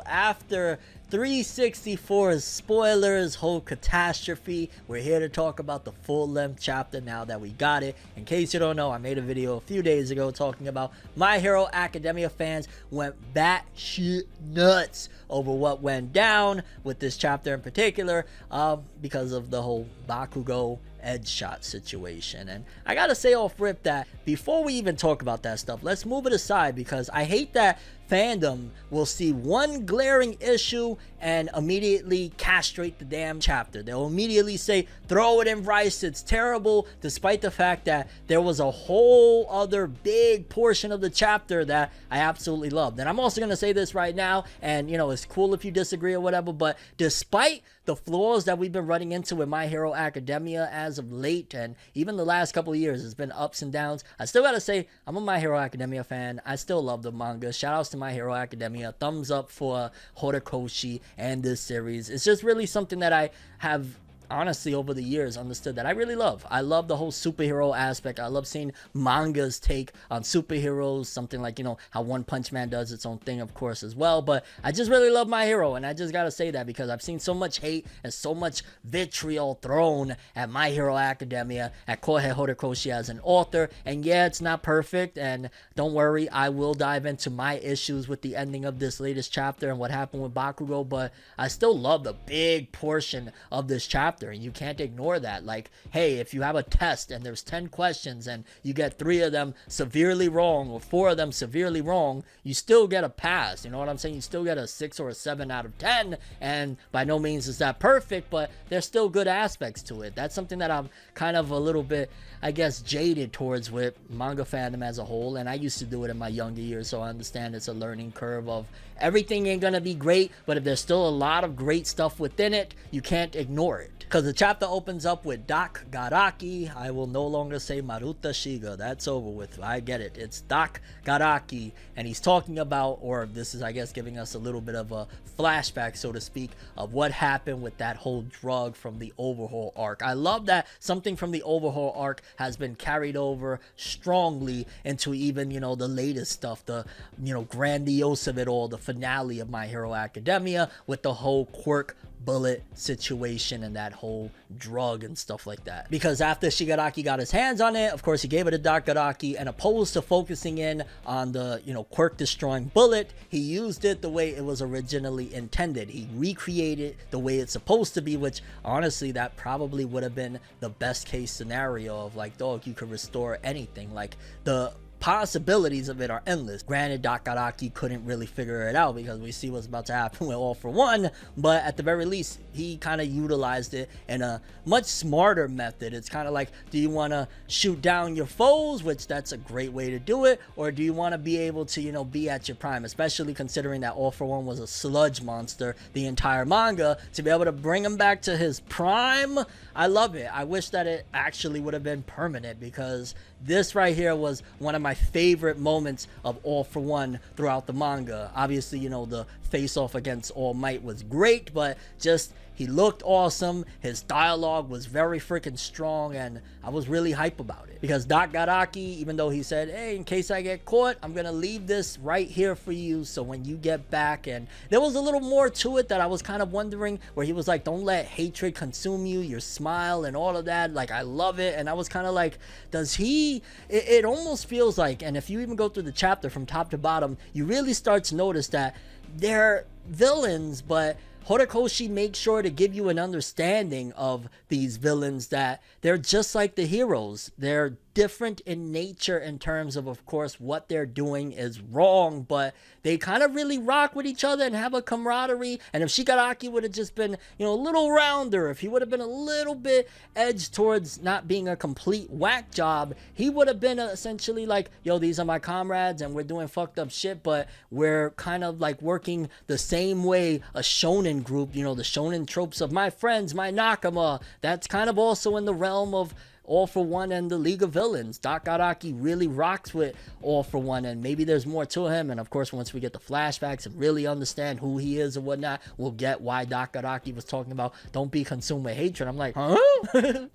[SPEAKER 1] After 364 spoilers, whole catastrophe. We're here to talk about the full-length chapter now that we got it. In case you don't know, I made a video a few days ago talking about My Hero Academia fans went batshit nuts over what went down with this chapter in particular, because of the whole Bakugo edge shot situation. And I gotta say off rip that before we even talk about that stuff, let's move it aside, because I hate that fandom will see one glaring issue and immediately castrate the damn chapter. They'll immediately say, throw it in rice, it's terrible, despite the fact that there was a whole other big portion of the chapter that I absolutely loved. And I'm also going to say this right now, and you know, it's cool if you disagree or whatever, but despite the flaws that we've been running into with My Hero Academia as of late, and even the last couple of years, it's been ups and downs, I still gotta say, I'm a My Hero Academia fan. I still love the manga. Shout outs to My Hero Academia. Thumbs up for Horikoshi and this series. It's just really something that I have honestly over the years understood that I really love. I love the whole superhero aspect. I love seeing mangas take on superheroes, something like, you know, how One Punch Man does its own thing, of course, as well. But I just really love My Hero, and I just gotta say that because I've seen so much hate and so much vitriol thrown at My Hero Academia, at Kohei Horikoshi as an author. And yeah, it's not perfect, and don't worry, I will dive into my issues with the ending of this latest chapter and what happened with Bakugo, but I still love the big portion of this chapter. And you can't ignore that. Like, hey, if you have a test and there's 10 questions and you get 3 of them severely wrong or 4 of them severely wrong, you still get a pass. You know what I'm saying? You still get a 6 or a 7 out of 10, and by no means is that perfect, but there's still good aspects to it. That's something that I'm kind of a little bit, I guess, jaded towards with manga fandom as a whole, and I used to do it in my younger years, so I understand it's a learning curve of everything ain't gonna be great, but if there's still a lot of great stuff within it, you can't ignore it. Because the chapter opens up with Doc Garaki. I will no longer say Maruta Shiga. That's over with. I get it. It's Doc Garaki. And he's talking about, or this is, I guess, giving us a little bit of a flashback, so to speak, of what happened with that whole drug from the Overhaul arc. I love that something from the Overhaul arc has been carried over strongly into even, you know, the latest stuff, the, you know, grandiose of it all, the finale of My Hero Academia with the whole quirk bullet situation and that whole drug and stuff like that. Because after Shigaraki got his hands on it, of course, he gave it to Doc Garaki, and opposed to focusing in on the, you know, quirk destroying bullet, he used it the way it was originally intended. He recreated the way it's supposed to be, which honestly, that probably would have been the best case scenario of like, dog, you could restore anything. Like, the possibilities of it are endless. Granted, Doc Garaki couldn't really figure it out because we see what's about to happen with All For One, but at the very least, he kind of utilized it in a much smarter method. It's kind of like, do you want to shoot down your foes, which that's a great way to do it, or do you want to be able to, you know, be at your prime, especially considering that All For One was a sludge monster the entire manga, to be able to bring him back to his prime. I love it. I wish that it actually would have been permanent, because this right here was one of my favorite moments of All For One throughout the manga. Obviously, you know, the face-off against All Might was great, but just, he looked awesome. His dialogue was very freaking strong, and I was really hype about it. Because Doc Garaki, even though he said, hey, in case I get caught, I'm gonna leave this right here for you, so when you get back, and there was a little more to it that I was kind of wondering, where he was like, don't let hatred consume you, your smile and all of that. Like, I love it. And I was kind of like, does he, it almost feels like, and if you even go through the chapter from top to bottom, you really start to notice that they're villains, but Horikoshi makes sure to give you an understanding of these villains, that they're just like the heroes. They're different in nature in terms of course, what they're doing is wrong, but they kind of really rock with each other and have a camaraderie. And if Shigaraki would have just been, you know, a little rounder, if he would have been a little bit edged towards not being a complete whack job, he would have been essentially like, yo, these are my comrades and we're doing fucked up shit, but we're kind of like working the same way a shonen group, you know, the shonen tropes of my friends, my nakama, that's kind of also in the realm of All For One and the League of Villains. Doc Garaki really rocks with All For One, and maybe there's more to him. And of course, once we get the flashbacks and really understand who he is and whatnot, we'll get why Doc Garaki was talking about don't be consumed with hatred. I'm like, huh?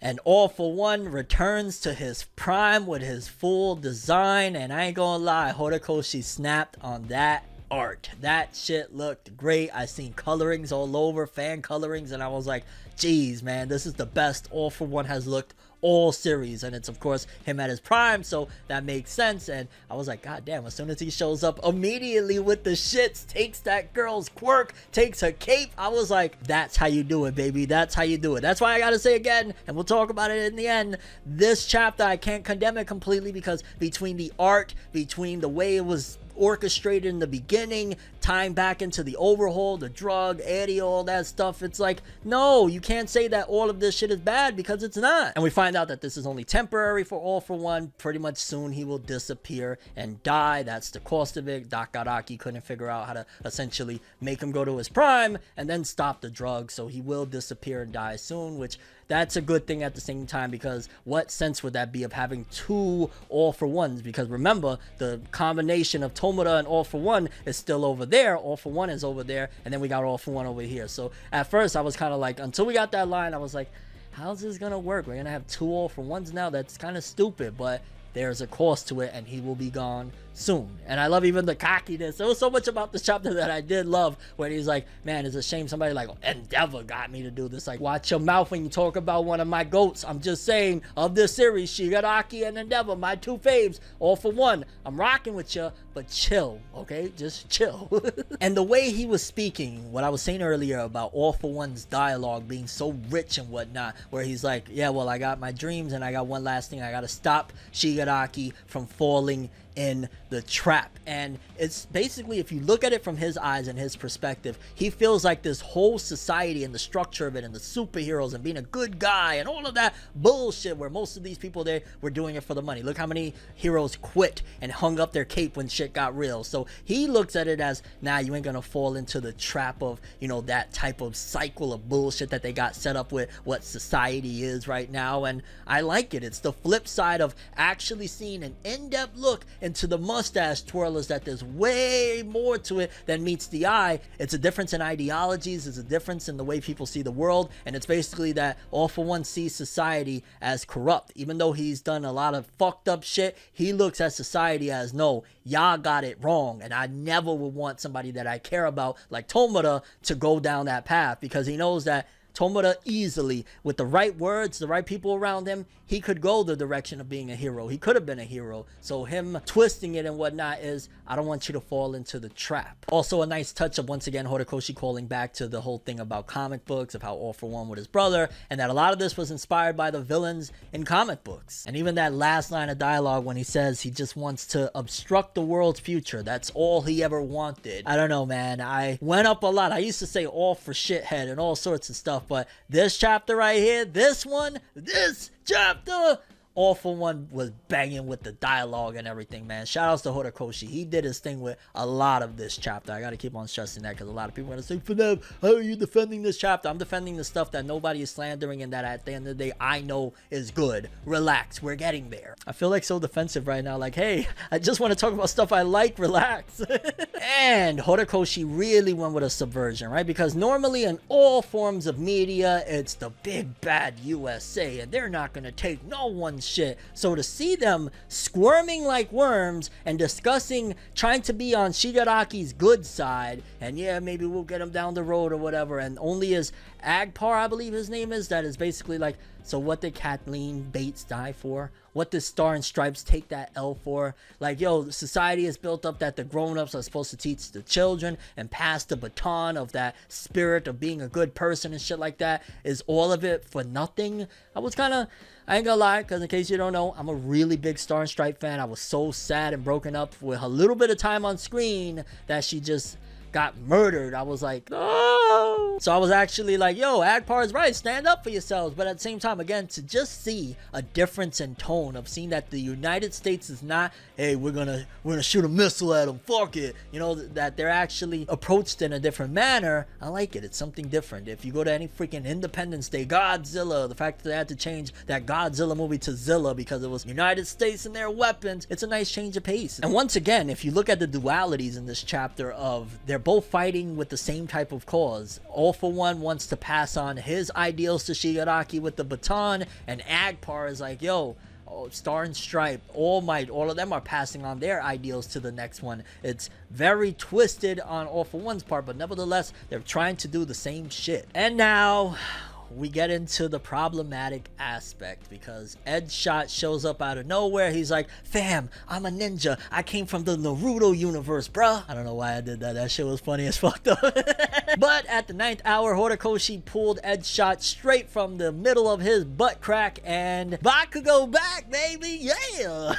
[SPEAKER 1] And All For One returns to his prime with his full design, and I ain't gonna lie, Horikoshi snapped on that art. That shit looked great. I seen colorings all over, fan colorings, and I was like, geez, man, this is the best All For One has looked all series. And it's of course him at his prime, so that makes sense. And I was like, god damn, as soon as he shows up immediately with the shits, takes that girl's quirk, takes her cape, I was like, that's how you do it, baby. That's how you do it. That's why I gotta say again, and we'll talk about it in the end, this chapter I can't condemn it completely, because between the art, between the way it was orchestrated in the beginning, tying back into the overhaul, the drug, Eddie, all that stuff, it's like, no, you can't say that all of this shit is bad, because it's not. And we find out that this is only temporary for All For One. Pretty much soon he will disappear and die. That's the cost of it. Doc Araki couldn't figure out how to essentially make him go to his prime and then stop the drug, so he will disappear and die soon, which that's a good thing at the same time, because what sense would that be of having two All For Ones? Because remember, the combination of Tomura and All For One is still over there. All For One is over there, and then we got All For One over here. So at first I was kind of like, until we got that line, I was like, how's this gonna work? We're gonna have two All For Ones now? That's kind of stupid, but there's a cost to it, and he will be gone soon. And I love even the cockiness. There was so much about this chapter that I did love, where he's like, man, it's a shame somebody like Endeavor got me to do this. Like, watch your mouth when you talk about one of my goats. I'm just saying, of this series, Shigaraki and Endeavor, my two faves, All For One. I'm rocking with you, but chill, okay? Just chill. And the way he was speaking, what I was saying earlier about All For One's dialogue being so rich and whatnot, where he's like, yeah, well, I got my dreams, and I got one last thing. I gotta stop Shigaraki from falling in the trap. And it's basically, if you look at it from his eyes and his perspective, he feels like this whole society and the structure of it and the superheroes and being a good guy and all of that bullshit, where most of these people, they were doing it for the money. Look how many heroes quit and hung up their cape when shit got real. So he looks at it as, nah, you ain't gonna fall into the trap of, you know, that type of cycle of bullshit that they got set up with what society is right now. And I like it. It's the flip side of actually seeing an in-depth look into the mustache twirlers, that there's way more to it than meets the eye. It's a difference in ideologies, it's a difference in the way people see the world, and it's basically that All For One sees society as corrupt. Even though he's done a lot of fucked up shit, he looks at society as, no, y'all got it wrong, and I never would want somebody that I care about like Tomura to go down that path, because he knows that Tomura easily, with the right words, the right people around him, he could go the direction of being a hero. He could have been a hero. So him twisting it and whatnot is, I don't want you to fall into the trap. Also a nice touch of, once again, Horikoshi calling back to the whole thing about comic books, of how All For One with his brother, and that a lot of this was inspired by the villains in comic books. And even that last line of dialogue when he says he just wants to obstruct the world's future. That's all he ever wanted. I don't know, man. I went up a lot. I used to say all for shithead and all sorts of stuff, but this chapter right here, this chapter, All For One was banging with the dialogue and everything, man. Shout outs to Horikoshi. He did his thing with a lot of this chapter. I gotta keep on stressing that, because a lot of people are gonna say, Fenev, how are you defending this chapter? I'm defending the stuff that nobody is slandering and that at the end of the day I know is good. Relax, we're getting there. I feel like so defensive right now, like, hey, I just want to talk about stuff I like. Relax. And Horikoshi really went with a subversion, right? Because normally in all forms of media, it's the big bad USA, and they're not gonna take no one's shit. So to see them squirming like worms and discussing trying to be on Shigaraki's good side, and yeah, maybe we'll get him down the road or whatever, and only his Agpar, I believe his name is, that is basically like, so what did Kathleen Bates die for? What does Star and Stripes take that L for? Like, yo, society is built up that the grown-ups are supposed to teach the children and pass the baton of that spirit of being a good person and shit like that. Is all of it for nothing? I was kind of, I ain't gonna lie, because in case you don't know, I'm a really big Star and Stripe fan. I was so sad and broken up with a little bit of time on screen that she just got murdered. I was like, oh. So I was actually like, yo, Agpar is right, stand up for yourselves. But at the same time, again, to just see a difference in tone of seeing that the United States is not, hey, we're gonna shoot a missile at them, fuck it, you know, that they're actually approached in a different manner. I like it. It's something different. If you go to any freaking Independence Day, Godzilla, the fact that they had to change that Godzilla movie to Zilla because it was United States and their weapons, it's a nice change of pace. And once again, if you look at the dualities in this chapter of, they're both fighting with the same type of cause. All For One wants to pass on his ideals to Shigaraki with the baton, and Agpar is like, yo, Star and Stripe, All Might, all of them are passing on their ideals to the next one. It's very twisted on All For One's part, but nevertheless, they're trying to do the same shit. And now we get into the problematic aspect, because Edshot shows up out of nowhere. He's like, fam, I'm a ninja. I came from the Naruto universe, bruh. I don't know why I did that. That shit was funny as fuck though. But at the 9th hour, Horikoshi pulled Edshot straight from the middle of his butt crack, and Bakugo back, baby, yeah.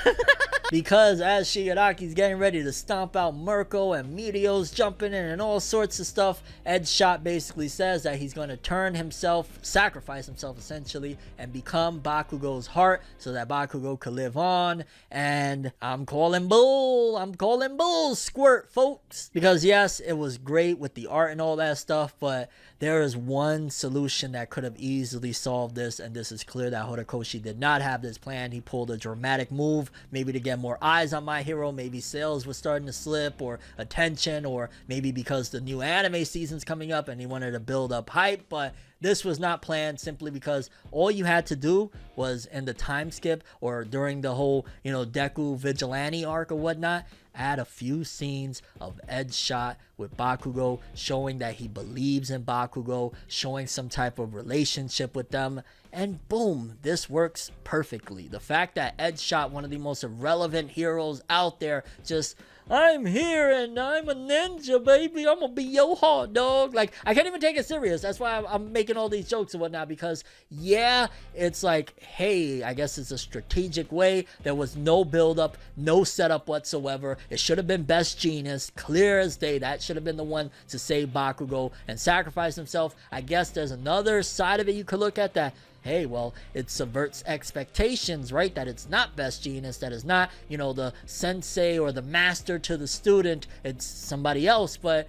[SPEAKER 1] Because as Shigaraki's getting ready to stomp out Mirko and Meteo's jumping in and all sorts of stuff, Edshot basically says that he's going to turn himself, sacrifice himself essentially, and become Bakugo's heart so that Bakugo could live on. And I'm calling bull squirt, folks, because yes, it was great with the art and all that stuff, but there is one solution that could have easily solved this, and this is clear that Horikoshi did not have this plan. He pulled a dramatic move, maybe to get more eyes on my hero, maybe sales was starting to slip, or attention, or maybe because the new anime season's coming up and he wanted to build up hype. But this was not planned, simply because all you had to do was in the time skip or during the whole, Deku Vigilante arc or whatnot, add a few scenes of Edshot with Bakugo, showing that he believes in Bakugo, showing some type of relationship with them, and boom, this works perfectly. The fact that Edshot, one of the most irrelevant heroes out there, just, I'm here and I'm a ninja, baby, I'm gonna be your hot dog. Like, I can't even take it serious. That's why I'm making all these jokes and whatnot, because yeah, it's like, hey, I guess it's a strategic way. There was no build up, no setup whatsoever. It should have been Best Genius, clear as day. That should have been the one to save Bakugo and sacrifice himself. I guess there's another side of it you could look at, that hey, well, it subverts expectations, right? That it's not Best Genius, that is not, the sensei or the master to the student. It's somebody else, but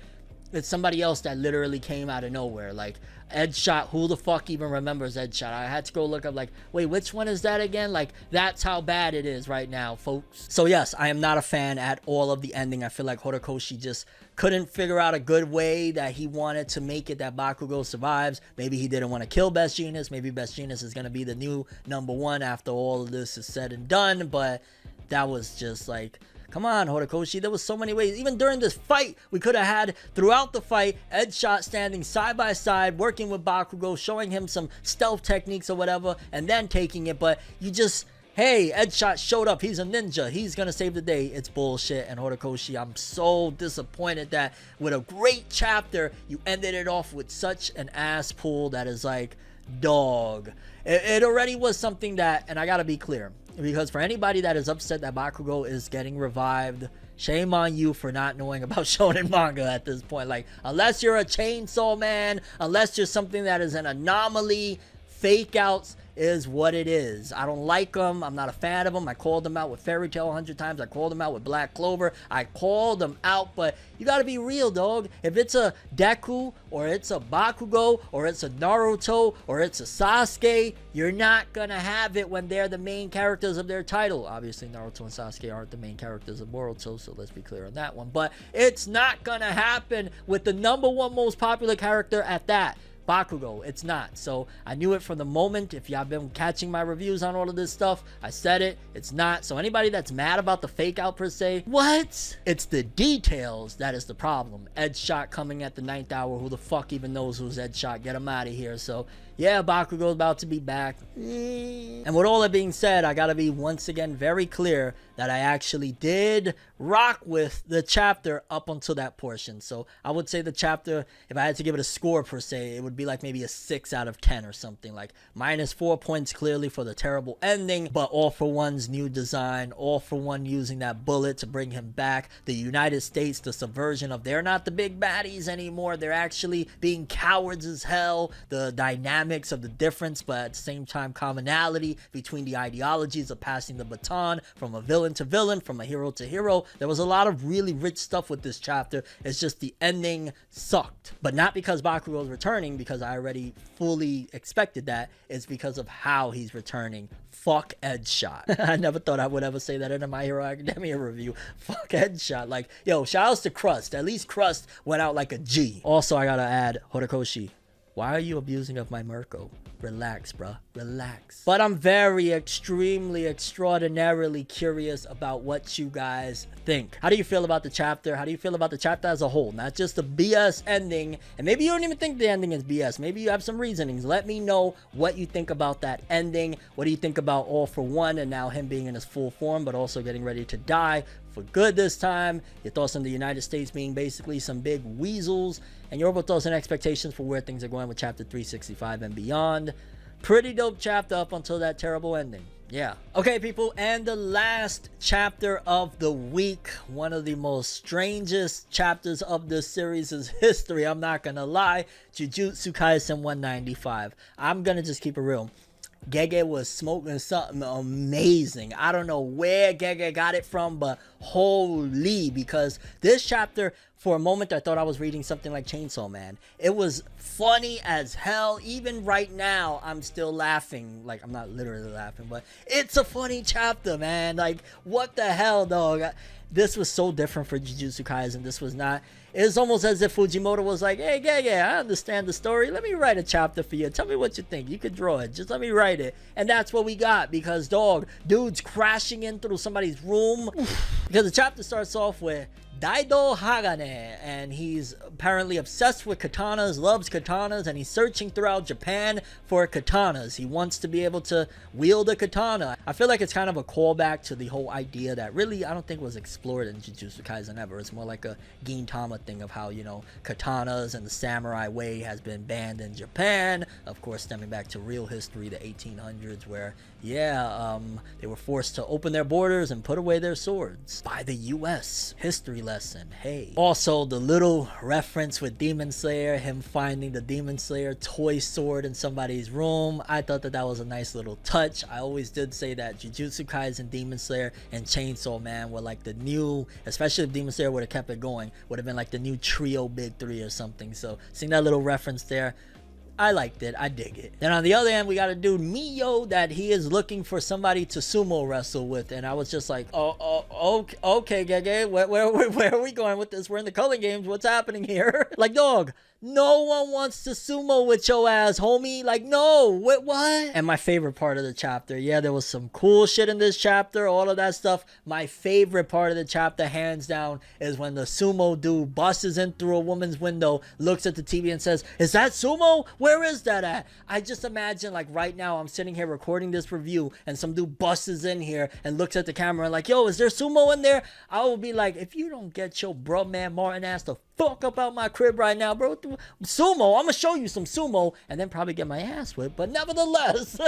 [SPEAKER 1] it's somebody else that literally came out of nowhere. Like, Edshot, who the fuck even remembers Edshot? I had to go look up, like, wait, which one is that again? Like, that's how bad it is right now, folks. So yes, I am not a fan at all of the ending. I feel like Horikoshi just couldn't figure out a good way that he wanted to make it that Bakugo survives. Maybe he didn't want to kill Best Genius. Maybe Best Genius is going to be the new #1 after all of this is said and done. But that was just like, come on, Horikoshi. There was so many ways. Even during this fight, we could have had, throughout the fight, Edshot standing side by side, working with Bakugo, showing him some stealth techniques or whatever, and then taking it. But you just, hey, Edshot showed up. He's a ninja. He's going to save the day. It's bullshit. And Horikoshi, I'm so disappointed that with a great chapter, you ended it off with such an ass pull that is like, dog. It already was something that, and I got to be clear, because for anybody that is upset that Bakugo is getting revived, shame on you for not knowing about shonen manga at this point. Like, unless you're a Chainsaw Man, unless you're something that is an anomaly, fake outs is what it is. I don't like them. I'm not a fan of them. I called them out with Fairy Tail 100 times. I called them out with Black Clover. I called them out, but you gotta be real, dog. If it's a Deku, or it's a Bakugo, or it's a Naruto, or it's a Sasuke, you're not gonna have it when they're the main characters of their title. Obviously, Naruto and Sasuke aren't the main characters of Boruto, so let's be clear on that one. But it's not gonna happen with the #1 most popular character at that, Bakugo. It's not. So I knew it from the moment. If y'all been catching my reviews on all of this stuff, I said it. It's not. So anybody that's mad about the fake out per se, what? It's the details that is the problem. Edshot coming at the 9th hour. Who the fuck even knows who's Edshot? Get him out of here. So yeah, Bakugo's about to be back. And with all that being said, I gotta be once again very clear that I actually did rock with the chapter up until that portion. So I would say the chapter, if I had to give it a score per se, it would be like maybe a 6 out of 10 or something. Like -4 points clearly for the terrible ending, but All For One's new design, All For One using that bullet to bring him back, the United States, the subversion of they're not the big baddies anymore, they're actually being cowards as hell, the dynamics of the difference, but at the same time commonality between the ideologies of passing the baton from a villain to villain, from a hero to hero. There was a lot of really rich stuff with this chapter. It's just the ending sucked, but not because Bakugo is returning, because I already fully expected that. It's because of how he's returning. Fuck Edshot. I never thought I would ever say that in a My Hero Academia review. Fuck Edshot. Like, yo, shout outs to Crust. At least Crust went out like a G. Also, I gotta add, Horikoshi, Why are you abusing of my Mirko? Relax, bruh. Relax. But I'm very, extremely, extraordinarily curious about what you guys think. How do you feel about the chapter? How do you feel about the chapter as a whole? Not just the BS ending. And maybe you don't even think the ending is BS. Maybe you have some reasonings. Let me know what you think about that ending. What do you think about All for One and now him being in his full form, but also getting ready to die for good this time? Your thoughts on the United States being basically some big weasels, and your overall thoughts and expectations for where things are going with chapter 365 and beyond. Pretty dope chapter up until that terrible ending. Yeah. Okay, people, and the last chapter of the week, one of the most strangest chapters of this series' history, I'm not gonna lie, Jujutsu Kaisen 195. I'm gonna just keep it real. Gege was smoking something amazing. I don't know where Gege got it from, but holy, because this chapter, for a moment, I thought I was reading something like Chainsaw Man. It was funny as hell. Even right now, I'm still laughing. Like, I'm not literally laughing, but it's a funny chapter, man. Like, what the hell, dog? This was so different for Jujutsu Kaisen. This was not... It's almost as if Fujimoto was like, hey, yeah, I understand the story. Let me write a chapter for you. Tell me what you think. You could draw it. Just let me write it. And that's what we got, because, dog, dude's crashing in through somebody's room. Because the chapter starts off with Daido Hagane, and he's apparently obsessed with katanas, loves katanas, and he's searching throughout Japan for katanas. He wants to be able to wield a katana. I feel like it's kind of a callback to the whole idea that really I don't think was explored in Jujutsu Kaisen ever. It's more like a Gintama thing of how, you know, katanas and the samurai way has been banned in Japan. Of course, stemming back to real history, the 1800s, where, yeah, they were forced to open their borders and put away their swords by the U.S. History lesson. Hey. Also, the little reference with Demon Slayer, him finding the Demon Slayer toy sword in somebody's room. I thought that that was a nice little touch. I always did say that Jujutsu Kaisen, Demon Slayer, and Chainsaw Man were like the new, especially if Demon Slayer would have kept it going, would have been like the new trio big three or something. So seeing that little reference there, I liked it. I dig it. Then on the other end, we got a dude, Mio, that he is looking for somebody to sumo wrestle with. And I was just like, okay, Gege, where are we going with this? We're in the Culling Games. What's happening here? Like, dog, no one wants to sumo with your ass, homie. Like, no, what? And my favorite part of the chapter, yeah, there was some cool shit in this chapter, all of that stuff. My favorite part of the chapter, hands down, is when the sumo dude busts in through a woman's window, looks at the TV and says, is that sumo? Where is that at? I just imagine, like, right now I'm sitting here recording this review and some dude busts in here and looks at the camera and like, yo, is there sumo in there? I will be like, if you don't get your bro man Martin ass the fuck up out my crib right now, bro, sumo, I'm gonna show you some sumo, and then probably get my ass whipped. But nevertheless,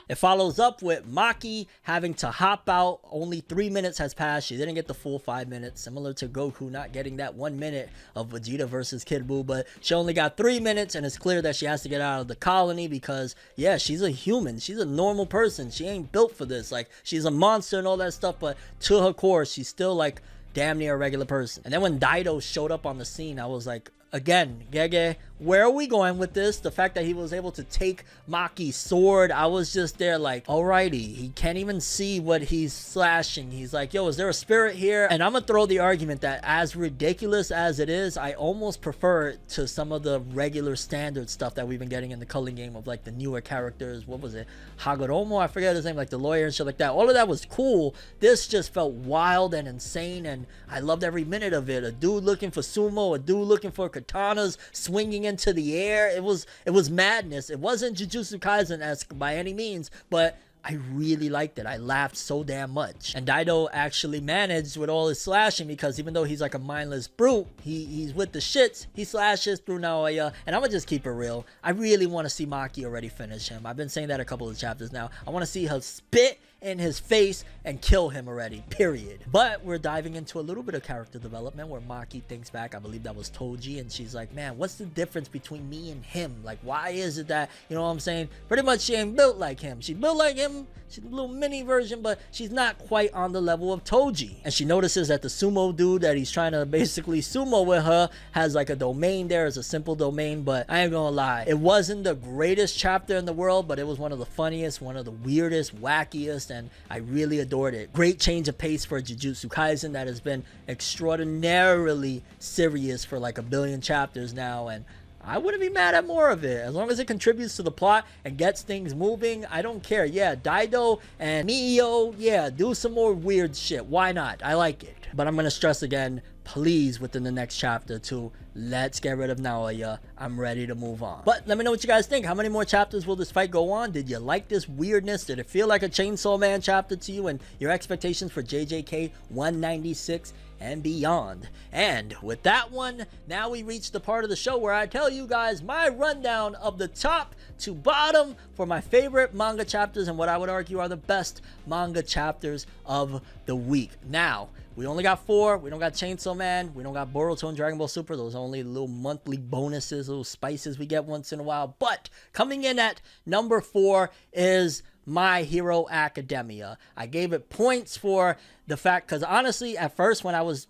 [SPEAKER 1] it follows up with Maki having to hop out. Only 3 minutes has passed. She didn't get the full 5 minutes, similar to Goku not getting that 1 minute of Vegeta versus Kid Buu, but she only got 3 minutes, and it's clear that she has to get out of the colony because, yeah, she's a human. She's a normal person. She ain't built for this. Like, she's a monster and all that stuff, but to her core, she's still like damn near a regular person. And then when Daido showed up on the scene, I was like, again, Gege, where are we going with this? The fact that he was able to take Maki's sword, I was just there like, alrighty, he can't even see what he's slashing. He's like, yo, is there a spirit here? And I'm gonna throw the argument that as ridiculous as it is, I almost prefer it to some of the regular standard stuff that we've been getting in the Culling Game of like the newer characters. What was it? Hagoromo? I forget his name, like the lawyer and shit like that. All of that was cool. This just felt wild and insane, and I loved every minute of it. A dude looking for sumo, a dude looking for katanas swinging into the air. It was madness. It wasn't Jujutsu Kaisen-esque by any means, but I really liked it. I laughed so damn much. And Daido actually managed with all his slashing, because even though he's like a mindless brute, he's with the shits. He slashes through Naoya, and I'm gonna just keep it real. I really want to see Maki already finish him. I've been saying that a couple of chapters now. I want to see her spit in his face and kill him already, period. But we're diving into a little bit of character development where Maki thinks back, I believe that was Toji, and she's like, man, what's the difference between me and him? Like, why is it that, you know what I'm saying, pretty much she ain't built like him. She's built like him, she's a little mini version, but she's not quite on the level of Toji. And she notices that the sumo dude that he's trying to basically sumo with her has like a domain there. It's a simple domain, but I ain't gonna lie, it wasn't the greatest chapter in the world, but it was one of the funniest, one of the weirdest, wackiest, and I really adored it. Great change of pace for Jujutsu Kaisen that has been extraordinarily serious for like a billion chapters now, and I wouldn't be mad at more of it. As long as it contributes to the plot and gets things moving, I don't care. Yeah, Daido and Mio, yeah, do some more weird shit. Why not? I like it. But I'm going to stress again, please, within the next chapter too, let's get rid of Naoya. I'm ready to move on. But let me know what you guys think. How many more chapters will this fight go on? Did you like this weirdness? Did it feel like a Chainsaw Man chapter to you? And your expectations for JJK 196 and beyond. And with that one, now we reach the part of the show where I tell you guys my rundown of the top to bottom for my favorite manga chapters and what I would argue are the best manga chapters of the week. Now, we only got 4. We don't got Chainsaw Man. We don't got Boruto and Dragon Ball Super. Those are only little monthly bonuses, little spices we get once in a while. But coming in at number 4 is My Hero Academia. I gave it points for the fact, because honestly, at first when I was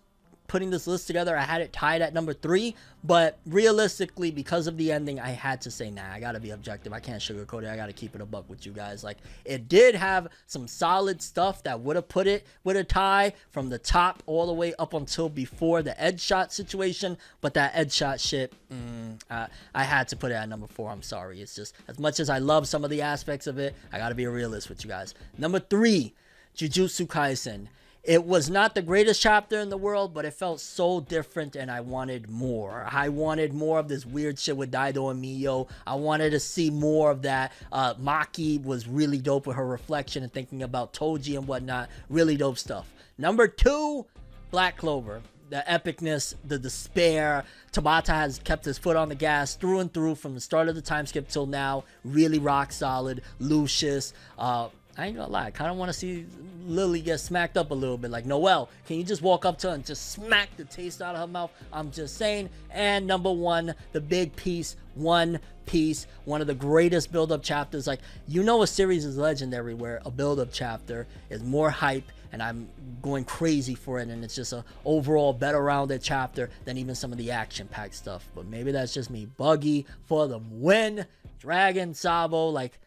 [SPEAKER 1] putting this list together, I had it tied at number 3, but realistically, because of the ending, I had to say, nah, I gotta be objective. I can't sugarcoat it. I gotta keep it a buck with you guys. Like, it did have some solid stuff that would have put it with a tie from the top all the way up until before the edge shot situation, but that edge shot shit, I had to put it at number 4. I'm sorry. It's just, as much as I love some of the aspects of it, I gotta be a realist with you guys. Number 3, Jujutsu Kaisen. It was not the greatest chapter in the world, but it felt so different and I wanted more. I wanted more of this weird shit with Daido and Mio. I wanted to see more of that. Maki was really dope with her reflection and thinking about Toji and whatnot. Really dope stuff. Number 2, Black Clover. The epicness, the despair. Tabata has kept his foot on the gas through and through from the start of the time skip till now. Really rock solid. Lucious. I ain't gonna lie, I kind of want to see Lily get smacked up a little bit. Like, Noelle, can you just walk up to her and just smack the taste out of her mouth? I'm just saying. And number 1, the big piece, One Piece. One of the greatest build-up chapters. Like, you know a series is legendary where a build-up chapter is more hype and I'm going crazy for it, and it's just a overall better rounded chapter than even some of the action-packed stuff. But maybe that's just me. Buggy for the win. Dragon, Sabo, like,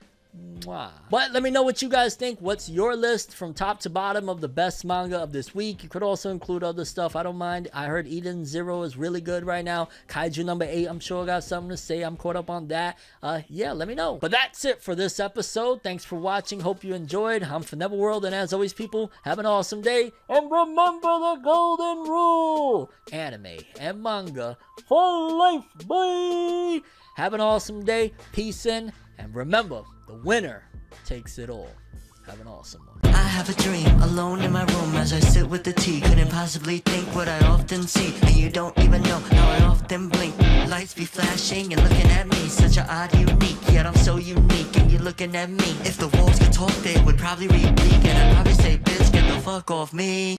[SPEAKER 1] mwah. But let me know what you guys think. What's your list from top to bottom of the best manga of this week? You could also include other stuff. I don't mind. I heard Eden Zero is really good right now. Kaiju number 8, I'm sure got something to say. I'm caught up on that. Yeah, let me know. But that's it for this episode. Thanks for watching. Hope you enjoyed. I'm ForneverWorld, and as always, people, have an awesome day. And remember the golden rule. Anime and manga for life. Bye. Have an awesome day. Peace in. And remember, the winner takes it all. Have an awesome one.
[SPEAKER 2] I have a dream, alone in my room as I sit with the tea. Couldn't possibly think what I often see. And you don't even know how I often blink. Lights be flashing and looking at me. Such an odd, unique, yet I'm so unique. And you're looking at me. If the walls could talk, they would probably read bleak. And I'd probably say, bitch, get the fuck off me.